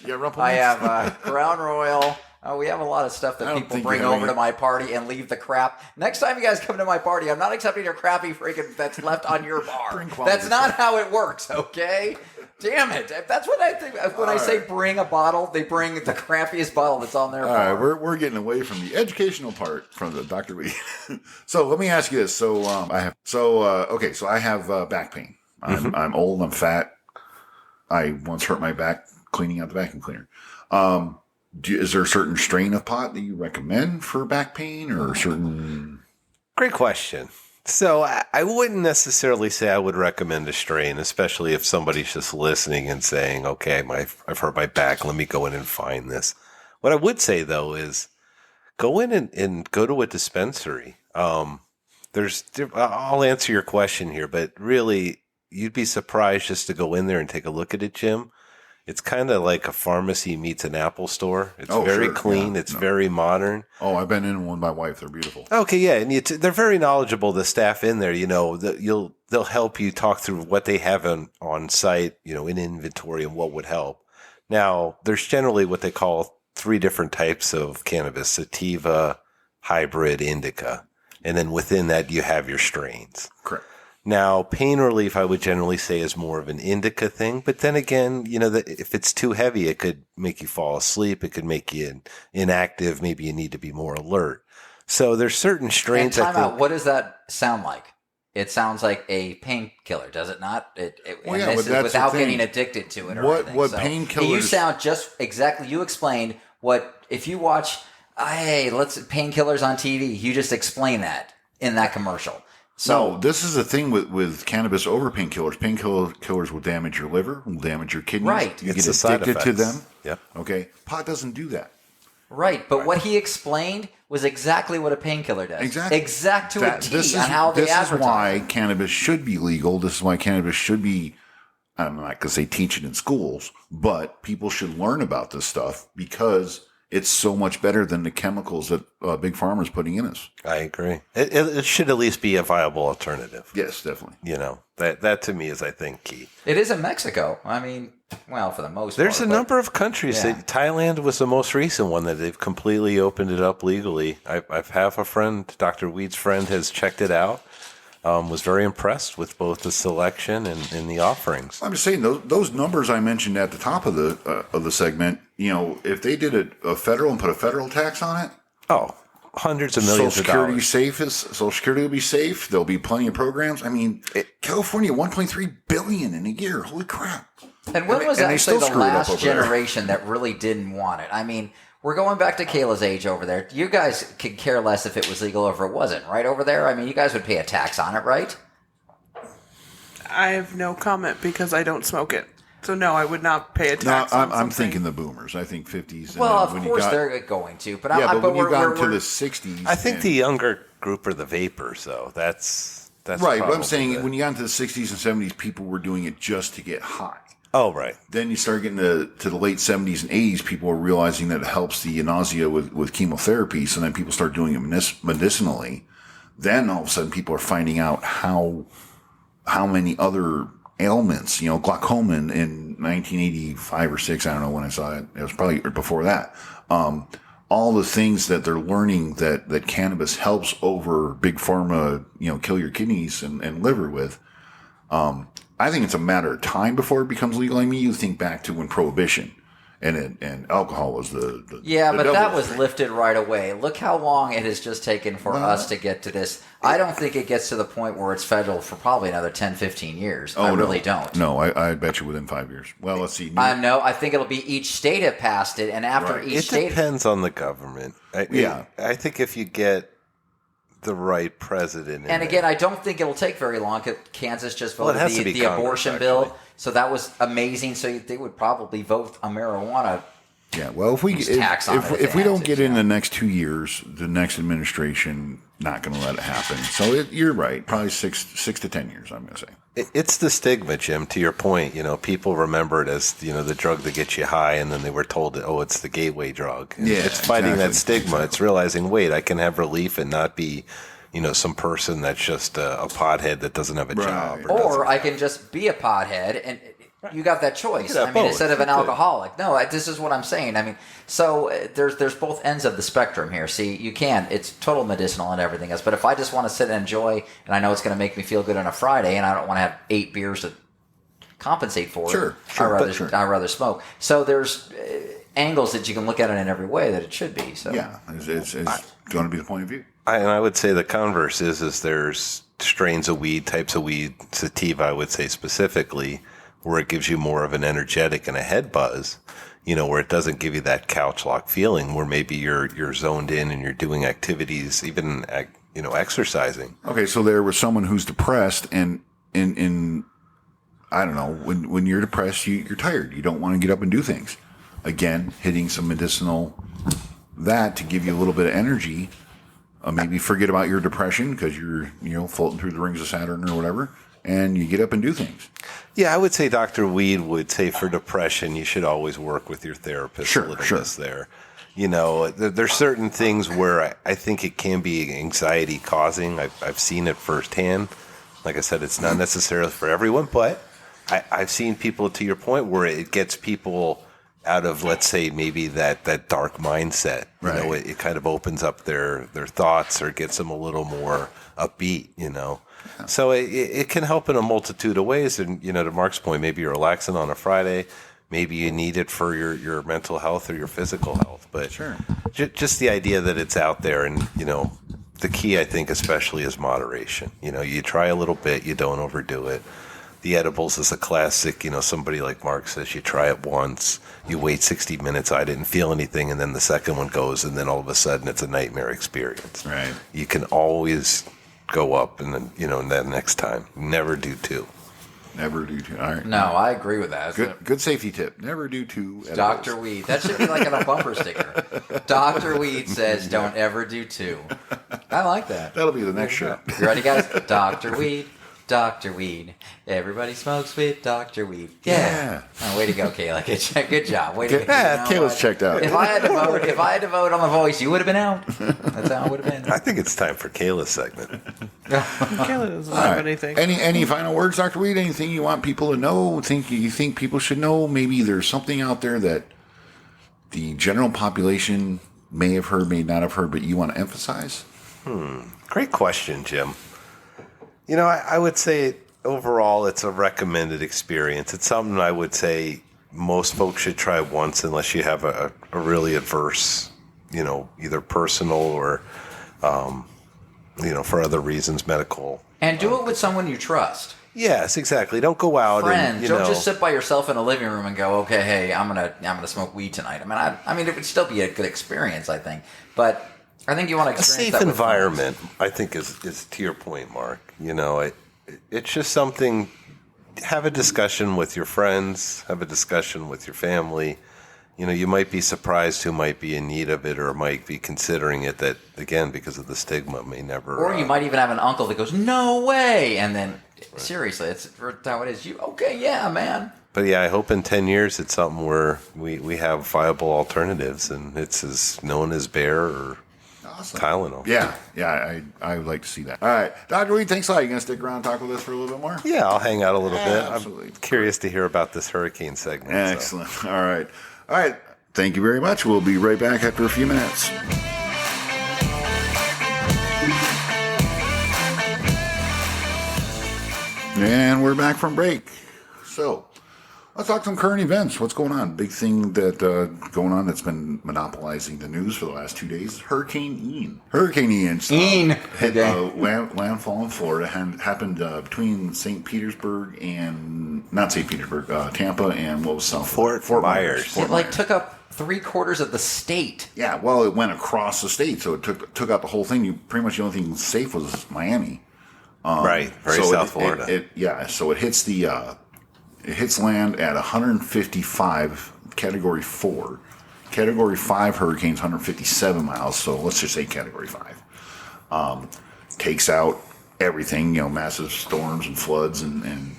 Yeah, Rumple I Mints. have Crown Royal. We have a lot of stuff I that don't people think bring you have over any- to my party and leave the crap. Next time you guys come to my party, I'm not accepting your crappy freaking that's left on your bar. Bring quality That's not stuff. how it works, okay? Damn it. That's what I think. When I say bring a bottle, they bring the crappiest bottle that's on their All bar. right, we're getting away from the educational part from the Dr. Weed. So let me ask you this. So I have back pain. I'm old. I'm fat. I once hurt my back cleaning out the vacuum cleaner. Is there a certain strain of pot that you recommend for back pain, or a certain? Great question. So I wouldn't necessarily say I would recommend a strain, especially if somebody's just listening and saying, okay, I've hurt my back. Let me go in and find this. What I would say, though, is go in and go to a dispensary. I'll answer your question here, but really, you'd be surprised just to go in there and take a look at it, Jim. It's kind of like a pharmacy meets an Apple store. It's very sure. clean. Yeah, It's very modern. Oh, I've been in one with my wife. They're beautiful. Okay, yeah, and they're very knowledgeable. The staff in there, they'll help you talk through what they have on site, in inventory and what would help. Now, there's generally what they call 3 different types of cannabis: sativa, hybrid, indica, and then within that you have your strains. Correct. Now, pain relief, I would generally say, is more of an indica thing. But then again, if it's too heavy, it could make you fall asleep. It could make you inactive. Maybe you need to be more alert. So there's certain And strains. time out. What does that sound like? It sounds like a painkiller, does it not? Well, and yeah, this but is that's without the thing. getting addicted to it or What anything. So, painkillers- You sound just exactly. You explained what if you watch. Hey, let's painkillers on TV. You just explained that in that commercial. So No, this is the thing with cannabis over painkillers. Painkillers will damage your liver, will damage your kidneys. Right. You It's get the side addicted to effects. them. Yep. Okay. Pot doesn't do that. right, but what he explained was exactly what a painkiller does. Exactly. Exact to a T This on how they this is advertise. why cannabis should be legal. This is why cannabis should be, I'm not going to say teach it in schools, but people should learn about this stuff because it's so much better than the chemicals that Big Pharma is putting in us. I agree. It should at least be a viable alternative. Yes, definitely. That to me is, I think, key. It is in Mexico. I mean, well, for the most There's part. a but- number of countries. Yeah. Thailand was the most recent one that they've completely opened it up legally. I've have a friend, Dr. Weed's friend, has checked it out. Was very impressed with both the selection and the offerings. I'm just saying those numbers I mentioned at the top of the segment. If they did a federal and put a federal tax on it, Hundreds of Social millions of Security dollars. Social Security will be safe. There'll be plenty of programs. I mean, California, 1.3 billion in a year. Holy crap! And when was and they actually still the screwed up last over there. generation that really didn't want it? I mean, we're going back to Kayla's age over there. You guys could care less if it was legal or if it wasn't, right over there? I mean, you guys would pay a tax on it, right? I have no comment because I don't smoke it. So no, I would not pay a No, tax. on I'm something. thinking the boomers. I think 50s. Well, and of then course they're going to, but yeah, I'm but when you got into we're the 60s, I think and- the younger group are the vapors, though. That's right. But I'm probably saying the- when you got into the 60s and 70s, people were doing it just to get high. Oh, right. Then you start getting to the late 70s and 80s, people are realizing that it helps the nausea with chemotherapy. So then people start doing it medicinally. Then all of a sudden people are finding out how many other ailments, glaucoma in 1985 or 6, I don't know when I saw it. It was probably before that. All the things that they're learning that cannabis helps over big pharma, kill your kidneys and liver with. I think it's a matter of time before it becomes legal. I mean, you think back to when prohibition and alcohol was the Yeah, the but devil. that was lifted right away. Look how long it has just taken for us to get to this. I don't think it gets to the point where it's federal for probably another 10, 15 years. I really don't. No, I bet you within 5 years. Well, let's see. I think it'll be each state have passed it, and after Right. each It state... depends on the government. I think if you get the right president. And again, I don't think it'll take very long. Kansas just voted it has to be the Congress, abortion actually. bill, so that was amazing. So they would probably vote a marijuana. Yeah, well, tax on it if if they we have don't to, get in the next 2 years, the next administration not going to let it happen. So you're right, probably 6 to 10 years. I'm going to say It's the stigma, Jim. To your point, people remember it as the drug that gets you high, and then they were told that it's the gateway drug. And Yeah, it's fighting that exactly. stigma. It's realizing, wait, I can have relief and not be, some person that's just a pothead that doesn't have a job. Right. Or I can just be a pothead, and you got that choice. You could have I mean, both. instead of an You could. alcoholic. No, this is what I'm saying. I mean, so there's both ends of the spectrum here. See, you can. It's total medicinal and everything else. But if I just want to sit and enjoy, and I know it's going to make me feel good on a Friday, and I don't want to have 8 beers to compensate for Sure, it, sure, I'd rather smoke. So there's angles that you can look at it in every way that it should be. So yeah, it's going to be the point of view. And I would say the converse is there's strains of weed, types of weed, sativa, I would say specifically, where it gives you more of an energetic and a head buzz, where it doesn't give you that couch lock feeling, where maybe you're zoned in and you're doing activities, even, exercising. Okay, so there was someone who's depressed, and in I don't know, when you're depressed, you're tired. You don't want to get up and do things. Again, hitting some medicinal that to give you a little bit of energy. Maybe forget about your depression because you're floating through the rings of Saturn or whatever, and you get up and do things. Yeah, I would say Dr. Weed would say for depression, you should always work with your therapist a little bit there. There's certain things where I think it can be anxiety causing. I've seen it firsthand. Like I said, it's not necessarily for everyone, but I've seen people, to your point, where it gets people out of, let's say, maybe that dark mindset. Right. It kind of opens up their thoughts or gets them a little more upbeat, Yeah. So it can help in a multitude of ways. And, to Mark's point, maybe you're relaxing on a Friday. Maybe you need it for your mental health or your physical health. But Sure. Just the idea that it's out there, and, the key, I think, especially is moderation. You try a little bit, you don't overdo it. The edibles is a classic. Somebody like Mark says, you try it once, you wait 60 minutes, I didn't feel anything, and then the second one goes, and then all of a sudden it's a nightmare experience. Right. You can always go up, and then, that next time, never do 2. Never do two. All right. no, I agree with that. Good safety tip. Never do 2 edibles. Dr. Weed. That should be like on a bumper sticker. Dr. Weed says, don't ever do 2. I like that. That'll be the next shirt. You ready, guys? Dr. Weed. Dr. Weed. Everybody smokes with Dr. Weed. Yeah. Oh, way to go, Kayla. Good job. Way to go. Yeah, Kayla's checked out. If I had to vote on The Voice, you would have been out. That's how it would have been. I think it's time for Kayla's segment. Kayla doesn't All have right. anything. Any final words, Dr. Weed? Anything you want people to know? You think people should know? Maybe there's something out there that the general population may have heard, may not have heard, but you want to emphasize? Great question, Jim. I would say overall it's a recommended experience. It's something I would say most folks should try once unless you have a really adverse, either personal or, for other reasons, medical. And do it with someone you trust. Yes, exactly. Don't go out Friends. and, Don't just sit by yourself in a living room and go, okay, hey, I'm gonna smoke weed tonight. I mean, it would still be a good experience, I think. But I think you want to a experience safe that with environment, I think, is to your point, Mark. It's just something. Have a discussion with your friends. Have a discussion with your family. You might be surprised who might be in need of it or might be considering it. That again, because of the stigma, may never. Or you might even have an uncle that goes, "No way!" And then, seriously, it's how it is. Yeah, man. But yeah, I hope in 10 years it's something where we have viable alternatives, and it's as known as Bear or Awesome. Tylenol. Yeah, I would like to see that. All right. Dr. Weed, thanks a lot. You going to stick around and talk with us for a little bit more? Yeah, I'll hang out a little bit. Absolutely. I'm curious to hear about this hurricane segment. so. Excellent. All right. Thank you very much. We'll be right back after a few minutes. And we're back from break. So, Let's talk some current events. What's going on? Big thing that going on that's been monopolizing the news for the last 2 days. Hurricane Ian. Hurricane Ian. Hit landfall in Florida. Happened between St. Petersburg and not St. Petersburg, Tampa, and what was South Fort Myers. It like took up 3/4 of the state. Yeah, well, it went across the state, so it took out the whole thing. Pretty much the only thing safe was Miami. Right, South Florida. So it hits it hits land at 155, Category 4. Category 5 hurricane's 157 miles, so let's just say Category 5. Takes out everything, massive storms and floods and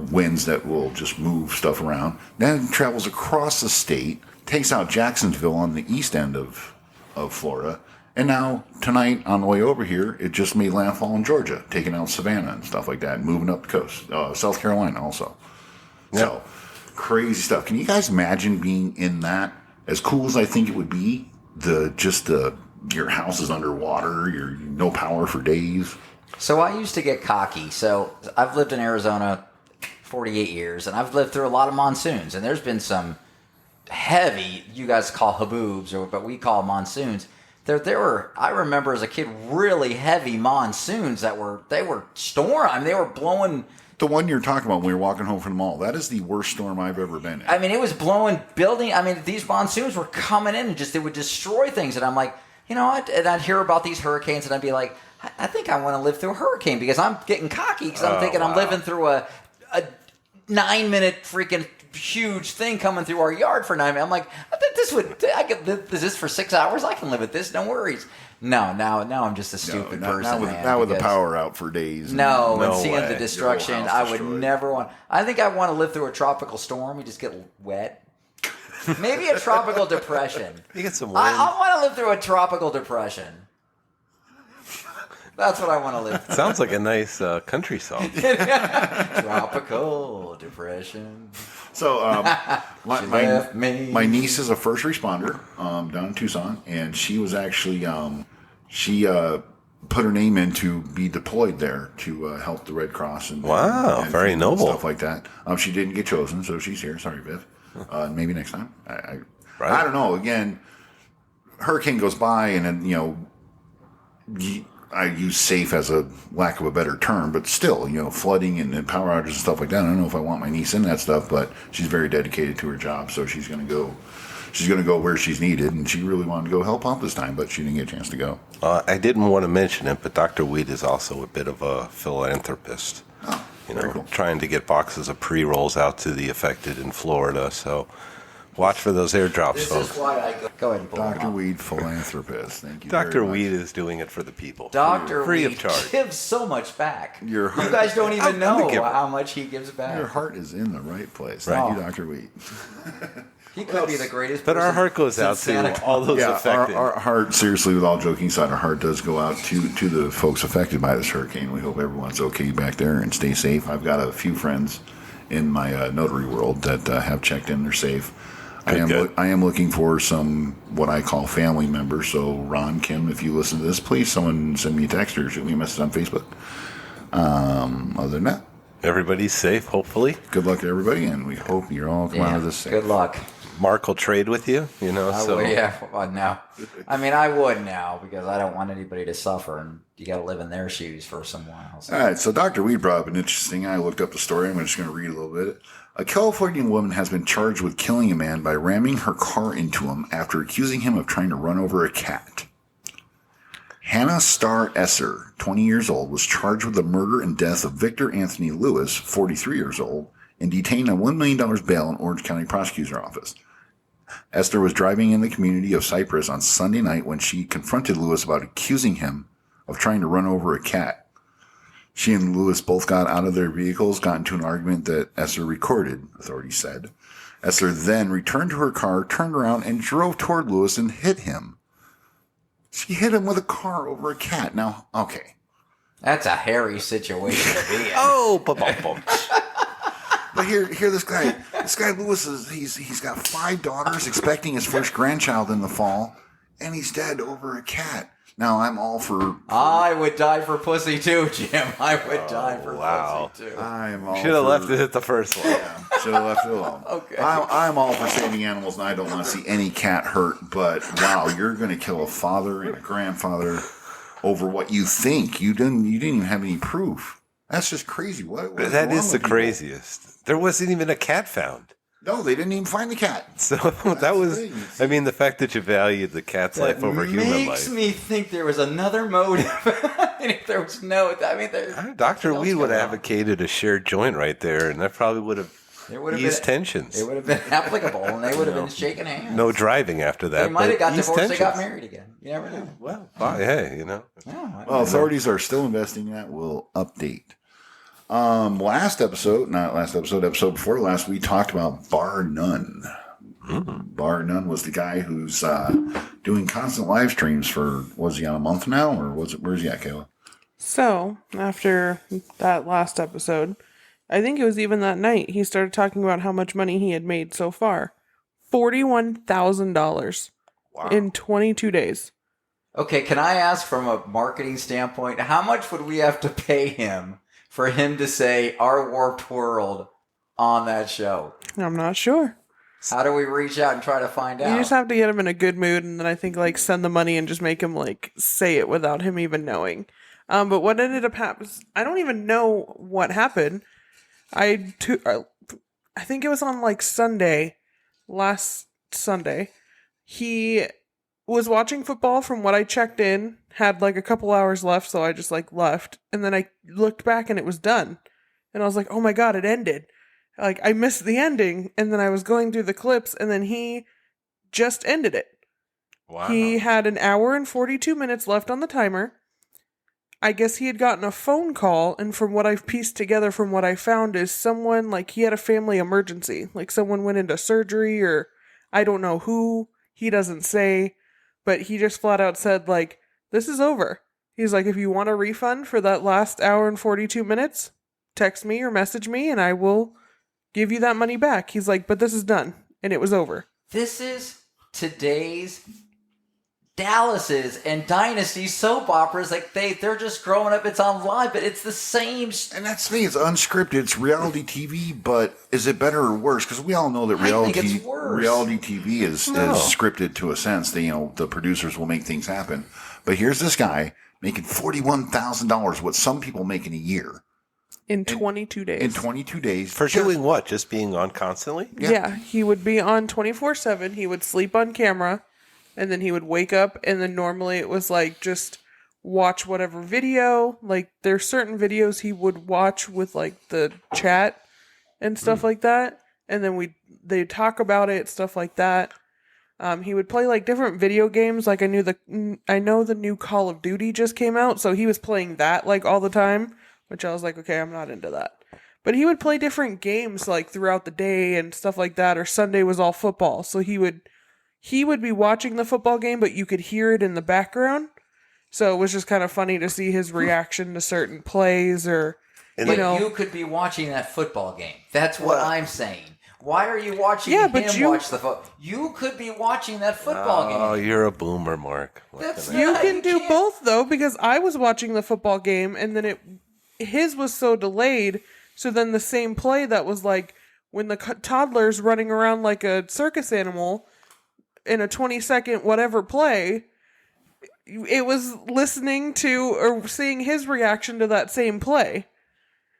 winds that will just move stuff around. Then it travels across the state, takes out Jacksonville on the east end of Florida. And now, tonight, on the way over here, it just made landfall in Georgia, taking out Savannah and stuff like that, moving up the coast. South Carolina also. Yep. So, crazy stuff. Can you guys imagine being in that? As cool as I think it would be, your house is underwater, you're no power for days. So I used to get cocky. So I've lived in Arizona 48 years, and I've lived through a lot of monsoons. And there's been some heavy, you guys call haboobs, but we call monsoons. There were, I remember as a kid, really heavy monsoons they were storm. I mean, they were blowing. The one you're talking about when we were walking home from the mall, that is the worst storm I've ever been in. I mean, it was blowing these monsoons were coming in and they would destroy things. And I'm like, and I'd hear about these hurricanes and I'd be like, I think I want to live through a hurricane because I'm getting cocky because I'm thinking I'm living through a 9-minute freaking huge thing coming through our yard for 9 minutes. I'm like, I think is this for 6 hours? I can live with this, no worries. No, now I'm just a stupid person. Now with the power out for days. And seeing the destruction, I would never want. I think I want to live through a tropical storm. We just get wet. Maybe a tropical depression. You get some wind. I want to live through a tropical depression. That's what I want to live through. Sounds like a nice country song. Tropical depression. So, my niece is a first responder down in Tucson, and she was actually she put her name in to be deployed there to help the Red Cross and very noble stuff like that. She didn't get chosen, so she's here. Sorry, Viv. Maybe next time. I don't know. Again, hurricane goes by, and then I use safe as a lack of a better term, but still, flooding and power outages and stuff like that. I don't know if I want my niece in that stuff, but she's very dedicated to her job, so she's going to go. She's going to go where she's needed, and she really wanted to go help out this time, but she didn't get a chance to go. I didn't want to mention it, but Dr. Weed is also a bit of a philanthropist. Oh, very cool. Trying to get boxes of pre-rolls out to the affected in Florida, so watch for those airdrops, This folks. is why I go ahead and pull Dr. them up. Weed, philanthropist. Thank you. Dr. Weed is doing it for the people. Dr. Free Weed of charge. gives so much back. Your You guys don't even I'm know the giver. how much he gives back. Your heart is in the right place. Right. Thank you, Dr. Weed. He could be the greatest But person our heart goes since out Santa to Claus. all those Yeah, affected. our heart, seriously, with all joking aside, our heart does go out to the folks affected by this hurricane. We hope everyone's okay back there and stay safe. I've got a few friends in my notary world that have checked in. They're safe. Good. I am looking for some what I call family members. So Ron, Kim, if you listen to this, please someone send me a text or shoot me a message on Facebook. Other than that, Everybody's safe, hopefully. good luck to everybody, and we hope you're all come out of this safe. Good luck. Mark will trade with you, I so would, yeah, well, no. I mean, I would now because I don't want anybody to suffer, and you got to live in their shoes for some while. So. All right, so Dr. Weed brought up an interesting. I looked up the story. I'm just going to read a little bit. A California woman has been charged with killing a man by ramming her car into him after accusing him of trying to run over a cat. Hannah Starr Esser, 20 years old, was charged with the murder and death of Victor Anthony Lewis, 43 years old, and detained on $1 million bail in Orange County Prosecutor's Office. Esther was driving in the community of Cypress on Sunday night when she confronted Lewis about accusing him of trying to run over a cat. She and Lewis both got out of their vehicles, got into an argument that Esther recorded, authorities said. Esther then returned to her car, turned around, and drove toward Lewis and hit him. She hit him with a car over a cat. Now, okay. That's a hairy situation to be in. Oh, ba-bum-bum. But here, this guy Lewis he's got 5 daughters, expecting his first grandchild in the fall, and he's dead over a cat. Now, I'm all for... I would die for pussy too, Jim. I would die for wow. pussy too. I'm all Should have for- left it at the first one. Yeah, should have left it alone. Okay. I'm all for saving animals, and I don't want to see any cat hurt. But wow, you're going to kill a father and a grandfather over what you think. You didn't even have any proof. That's just crazy. What That wrong is the with people? craziest. There wasn't even a cat found. No, they didn't even find the cat. So that was, crazy. I mean, the fact that you valued the cat's life over human makes life. me think there was another motive. And if there was no, I mean, Dr. Weed would have have advocated a shared joint right there, and that probably would have eased tensions. It would have been applicable, and they would have been shaking hands. No driving after that. They might have but got eased divorced. They got tensions. married again. You never know. Well, hey, you know. Well, authorities are still investigating that. We'll update. Episode before last, we talked about Bar None. Bar None was the guy who's doing constant live streams for, was he on a month now, or where's he at, Kayla? So, after that last episode, I think it was even that night, he started talking about how much money he had made so far. $41,000 in 22 days. Okay, can I ask from a marketing standpoint, how much would we have to pay him for him to say Our Warped World on that show? I'm not sure. How do we reach out and try to find out? You just have to get him in a good mood, and then I think send the money and just make him say it without him even knowing. But what ended up happening, I don't even know what happened. I think it was on Sunday, last Sunday. He was watching football from what I checked in, had a couple hours left, so I just left. And then I looked back and it was done. And I was like, oh my God, it ended. I missed the ending. And then I was going through the clips and then he just ended it. Wow. He had an hour and 42 minutes left on the timer. I guess he had gotten a phone call, and from what I've pieced together from what I found is someone, he had a family emergency. Someone went into surgery, or I don't know who, he doesn't say, but he just flat out said, this is over. He's like, if you want a refund for that last hour and 42 minutes, text me or message me, and I will give you that money back. He's like, but this is done, and it was over. This is today's Dallas's and Dynasty soap operas. They're just growing up. It's on live, but it's the same. And that's the thing. It's unscripted. It's reality TV, but is it better or worse? Because we all know that think it's worse. reality TV is scripted to a sense. The producers will make things happen. But here's this guy making $41,000, what some people make in a year. In 22 days. In 22 days. For doing what? Just being on constantly? Yeah, he would be on 24/7. He would sleep on camera, and then he would wake up, and then normally it was just watch whatever video. There's certain videos he would watch with the chat and stuff like that, and then they'd talk about it, stuff like that. He would play different video games. I know the new Call of Duty just came out, so he was playing that all the time, which I was like, okay, I'm not into that. But he would play different games throughout the day and stuff like that, or Sunday was all football. So he would be watching the football game, but you could hear it in the background. So it was just kind of funny to see his reaction to certain plays, or, you could be watching that football game. That's what I'm saying. Why are you watching him watch the football? You could be watching that football game. Oh, you're a boomer, Mark. You can do both, though, because I was watching the football game, and then his was so delayed, so then the same play that was when the toddler's running around like a circus animal in a 20-second whatever play, it was listening to or seeing his reaction to that same play.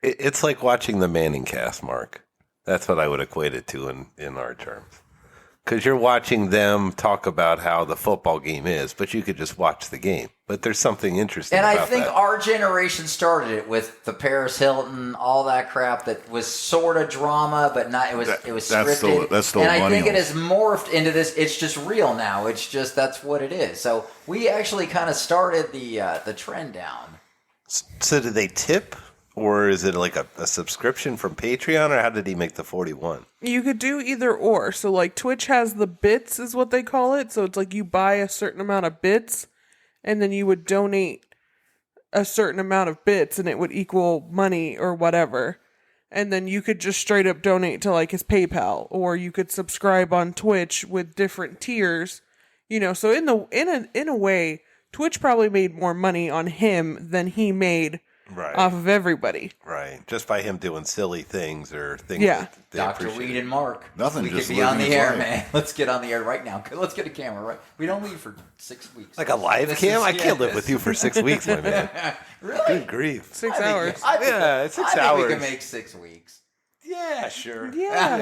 It's like watching the Manning cast, Mark. That's what I would equate it to in our terms. Because you're watching them talk about how the football game is, but you could just watch the game. But there's something interesting about that. And I think our generation started it with the Paris Hilton, all that crap that was sort of drama, but not. It was scripted. That's the and I think it has morphed into this. It's just real now. It's just that's what it is. So we actually kind of started the trend down. So do they tip? Or is it a subscription from Patreon, or how did he make the 41? You could do either or. So Twitch has the bits is what they call it. So it's you buy a certain amount of bits, and then you would donate a certain amount of bits, and it would equal money or whatever. And then you could just straight up donate to his PayPal, or you could subscribe on Twitch with different tiers. So in a way, Twitch probably made more money on him than he made off of everybody. Right. Just by him doing silly things or things Yeah. that they Dr. appreciate. Weed and Mark. Nothing, We just could be on the living his air, life. man. Let's get on the air right now. Let's get a camera, right? We don't leave for 6 weeks. Like a live This cam? is- I can't live yes. with you for 6 weeks, my man. Really? Good grief. 6 I think- hours. I think Yeah, 6 I think hours. we can make 6 weeks. Yeah, sure. Yeah.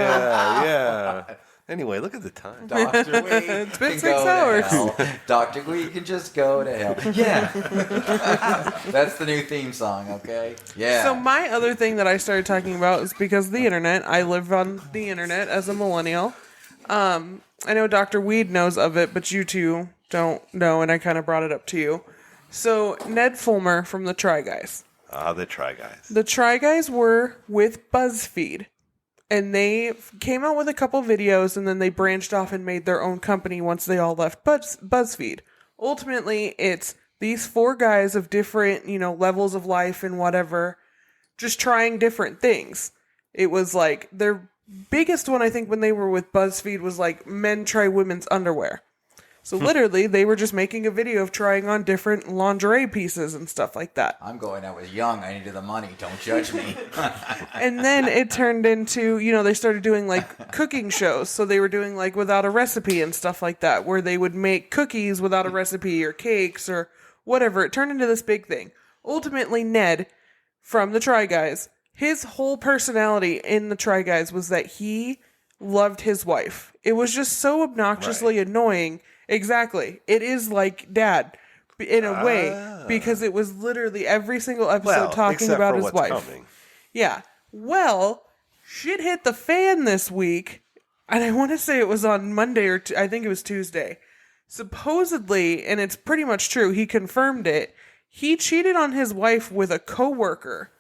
Yeah. Anyway, look at the time. Dr. Weed It's been can 6 go hours. to hell. Dr. Weed can just go to hell. Yeah. That's the new theme song, okay? Yeah. So my other thing that I started talking about is because of the internet. I live on the internet as a millennial. I know Dr. Weed knows of it, but you two don't know, and I kind of brought it up to you. So Ned Fulmer from the Try Guys. The Try Guys. The Try Guys were with BuzzFeed, and they came out with a couple videos, and then they branched off and made their own company once they all left BuzzFeed. Ultimately, it's these 4 guys of different, levels of life and whatever, just trying different things. It was like their biggest one, I think, when they were with BuzzFeed was like men try women's underwear. So literally, they were just making a video of trying on different lingerie pieces and stuff like that. I'm going, I was young. I needed the money. Don't judge me. And then it turned into, they started doing like cooking shows. So they were doing like without a recipe and stuff like that, where they would make cookies without a recipe or cakes or whatever. It turned into this big thing. Ultimately, Ned from the Try Guys, his whole personality in the Try Guys was that he loved his wife. It was just so obnoxiously annoying. Exactly. It is like Dad in a way, because it was literally every single episode talking except about for his what's wife. coming. Yeah. Well, shit hit the fan this week, and I want to say it was on Monday or I think it was Tuesday. Supposedly, and it's pretty much true, he confirmed it, he cheated on his wife with a coworker.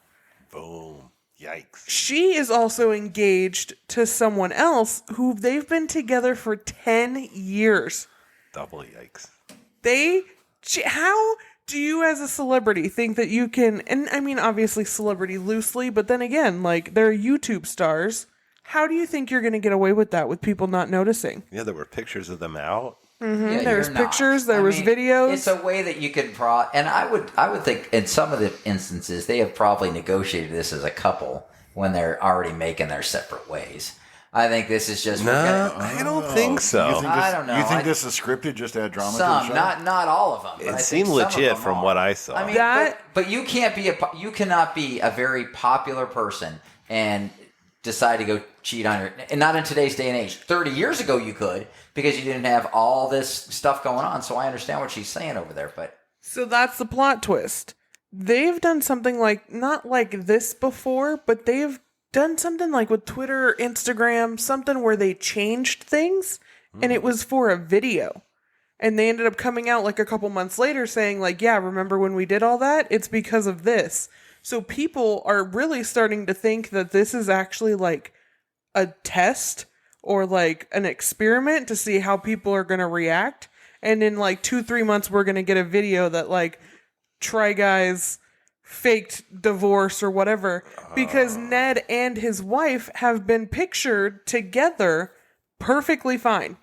Boom. Yikes. She is also engaged to someone else who they've been together for 10 years. Double yikes. How do you as a celebrity think that you can, and I mean obviously celebrity loosely, but then again, like they're YouTube stars. How do you think you're going to get away with that with people not noticing? Yeah, there were pictures of them out. Yeah, There was you're not. pictures, there was videos. It's a way that you can and I would think in some of the instances they have probably negotiated this as a couple when they're already making their separate ways. I think this is just I don't think so. You think this, I don't know. You think this is scripted just to add drama to the some, show? not all of them. But I It think seemed some of legit them from are. what I saw. I mean, That- but you you cannot be a very popular person and decide to go cheat on her. And not in today's day and age. 30 years ago you could, because you didn't have all this stuff going on. So I understand what she's saying over there, but So that's the plot twist. They've done something like, not like this before, but they've done something like with Twitter or Instagram, something where they changed things, and it was for a video. And they ended up coming out like a couple months later saying like, yeah, remember when we did all that? It's because of this. So people are really starting to think that this is actually like a test or like an experiment to see how people are going to react. And in like 2-3 months, we're going to get a video that like Try Guys faked divorce or whatever, because Ned and his wife have been pictured together perfectly fine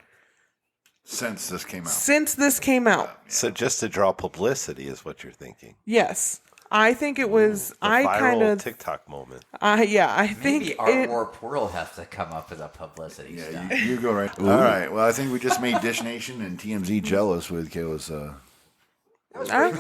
Since this came out. since this came out. So just to draw publicity is what you're thinking. Yes. I think it was, The I viral kind of, TikTok moment. I think maybe Art it, Warp World has to come up with a publicity stunt. Yeah, you go right. All right. Well, I think we just made Dish Nation and TMZ jealous with Kayla's. well, I liked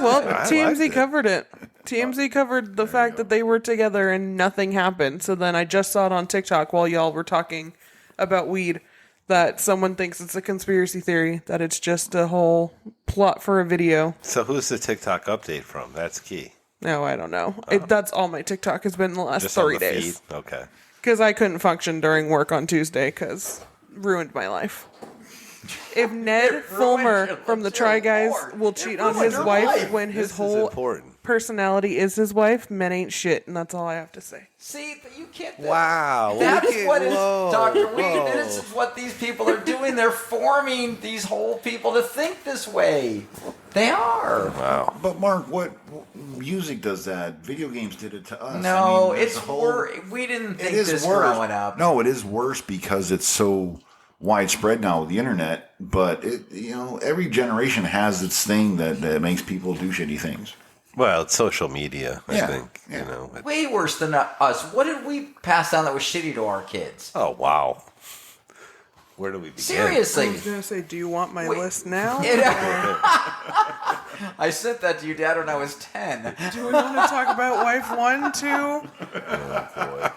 TMZ it. covered it. TMZ covered the fact that they were together and nothing happened. So then I just saw it on TikTok while y'all were talking about weed, that someone thinks it's a conspiracy theory, that it's just a whole plot for a video. So who's the TikTok update from? That's key. No, I don't know. That's all my TikTok has been in the last Just on 3 the days. feed? Okay. Because I couldn't function during work on Tuesday because ruined my life. If Ned Fulmer from the Try Guys will cheat on his wife when his This is whole important. personality is his wife, men ain't shit, and that's all I have to say. See, you can't. Wow. That's look at- what is whoa, Dr. Weed. whoa. This is what these people are doing. They're forming these whole people to think this way. They are. Wow. But Mark, what music does that? Video games did it to us. No, I mean, it's the whole- worse. We didn't think It is this worse. growing up. No, it is worse because it's so widespread now with the internet, but every generation has its thing that makes people do shitty things. Well, it's social media, I think. Yeah. Way worse than us. What did we pass down that was shitty to our kids? Oh, wow. Where do we begin? Seriously. I was gonna say, do you want my list now? I sent that to you, Dad, when I was 10. Do we want to talk about wife 1, 2? Oh, boy.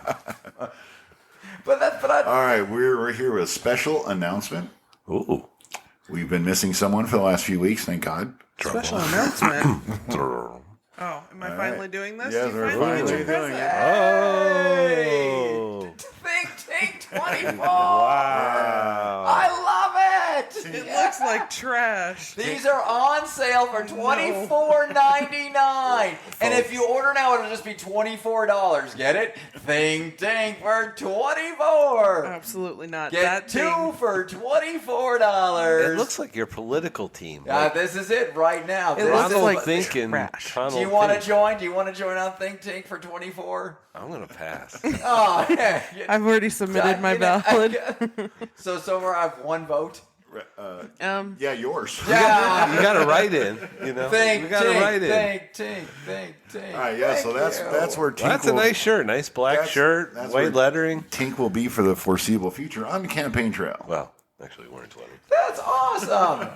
All right, we're here with a special announcement. Ooh. We've been missing someone for the last few weeks, thank God. Special announcement. Oh, am I finally doing this? Yes, You we're finally finally did doing this? it. Oh. Think Tank 24. Wow. I love it. It looks like trash. These are on sale for $24.99. And if you order now, it'll just be $24. Get it? Think Tank for $24. Absolutely not. Get that 2 thing. for $24. It looks like your political team. This is it right now. It This looks is- like thinking. trash. Do you want to join? Do you want to join on Think Tank for 24? I'm going to pass. Oh, yeah. I've already submitted my ballot. So far I have 1 vote. Yeah, yours. Yeah. You got to write in, Think you got to write in. Think. All right, yeah, so that's where Tink That's a nice shirt. Nice black shirt, that's white where lettering. Tink will be for the foreseeable future on the campaign trail. Well, actually, we're in 20. That's awesome.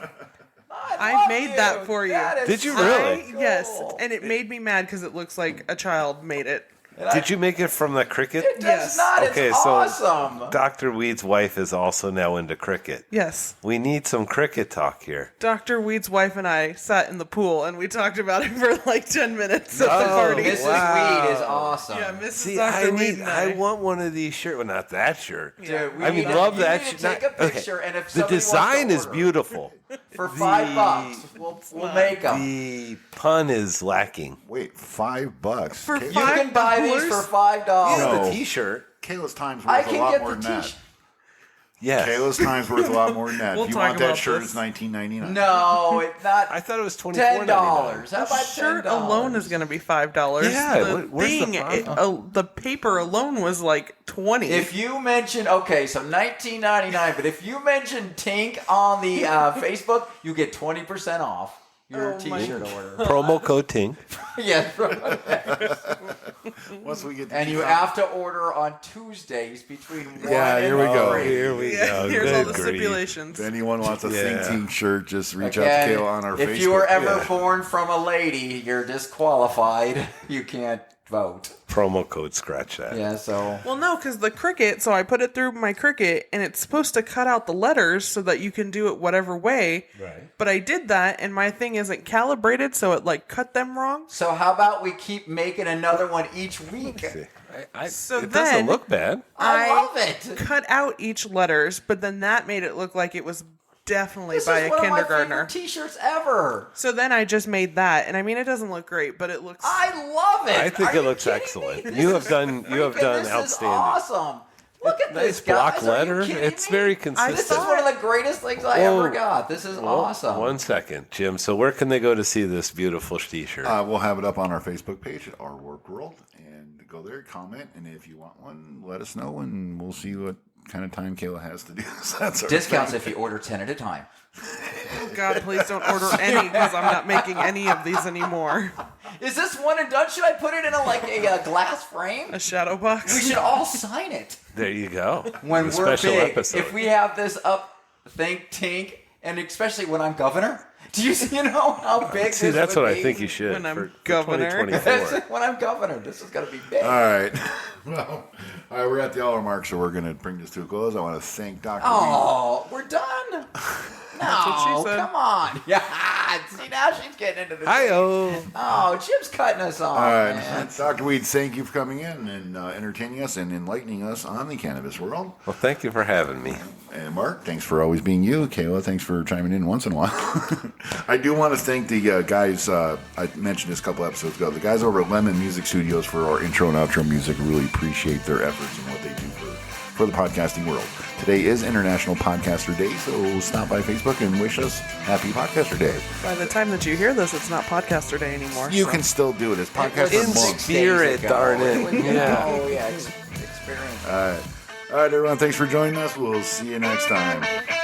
I made that for you. That is Did you so really? cool. Yes, and it made me mad because it looks like a child made it. Did you make it from the cricket? It does Yes. not. Okay, It's so awesome. Dr. Weed's wife is also now into cricket. Yes. We need some cricket talk here. Dr. Weed's wife and I sat in the pool and we talked about it for like 10 minutes at the party. Mrs. Wow. Weed is awesome. Yeah, Mrs. See, Dr. Weed and I want one of these shirts. Well, not that shirt. Dude, I mean, love that shirt. shirt. Take a picture, and if The somebody wants to design is order beautiful. for $5, we'll make them. The pun is lacking. Wait, $5 For Kay- You can buy these $5? for $5. No. The T-shirt. Kayla's time's I worth a can lot get more the than that. t-shirt. Yes. Kayla's time's worth a lot more than that. We'll if you talk want that about shirt, this. it's $19.99. No, it's not. I thought it was $10. $24.99. How about Shirt $10? alone is going to be $5. Yeah, the where's the thing, $5? the paper alone was like $20. If you mention, okay, so $19.99, but if you mention Tink on the Facebook, you get 20% off your Oh my t-shirt order. Promo code TINK. Yes, Once we get and you have to order on Tuesdays between 1 Yeah, here we and go. 3. Here we go. Here's all Good the grief. stipulations. If anyone wants a Think Yeah. Team shirt, just reach out Again, to Kayla on our Facebook. if you were ever Yeah. born from a lady, you're disqualified. You can't vote. Promo code scratch that. Yeah, so Well, no, because the Cricut, so I put it through my Cricut, and it's supposed to cut out the letters so that you can do it whatever way. Right. But I did that, and my thing isn't calibrated, so it like cut them wrong. so how about we keep making another one each week? So it then doesn't look bad. I love it. cut out each letters, but then that made it look like it was definitely This by is a one of my kindergartner. favorite t-shirts ever. So then I just made that, and I mean it doesn't look great, but it looks. I love it. I think Are it you looks kidding excellent. me? You have done This outstanding. Is awesome. Look at Nice this, guys. block Are you letter. kidding It's me? very This is consistent. one of the greatest things I Whoa. ever got. This is awesome. 1 second, Jim. So where can they go to see this beautiful T-shirt? We'll have it up on our Facebook page, Our Work World, and go there, comment, and if you want one, let us know, and we'll see what kind of time Kayla has to do. So that's our Discounts thing. if you order 10 at a time. God, please don't order any because I'm not making any of these anymore. Is this one and done? Should I put it in a glass frame? A shadow We box. should all sign it There you go. when The we're special big. episode. If we have this up, think Tink, and especially when I'm governor. Do you know how big See, this that's would what be? I think you should. When I'm for governor. 2024. When I'm governor, this is going to be big. All right. Well, all right, we're at the hour mark, so we're going to bring this to a close. I want to thank Dr. Oh, we're done? No, what she said. come on. Yeah, see, now she's getting into the Hi-oh. Oh, Jim's cutting us off, All right, man. Dr. Weed, thank you for coming in and entertaining us and enlightening us on the cannabis world. Well, thank you for having me. And Mark, thanks for always being you. Kayla, thanks for chiming in once in a while. I do want to thank the guys, I mentioned this a couple episodes ago, the guys over at Lemon Music Studios for our intro and outro music. Really appreciate their efforts and what they do for the podcasting world. Today is International Podcaster Day, so stop by Facebook and wish us Happy Podcaster Day. By the time that you hear this, it's not podcaster day anymore. You so. can still do it. It's Podcaster In Month. spirit, Days ago. darn it. was, Yeah. Oh, yeah, experience. All All right, everyone. Thanks for joining us. We'll see you next time.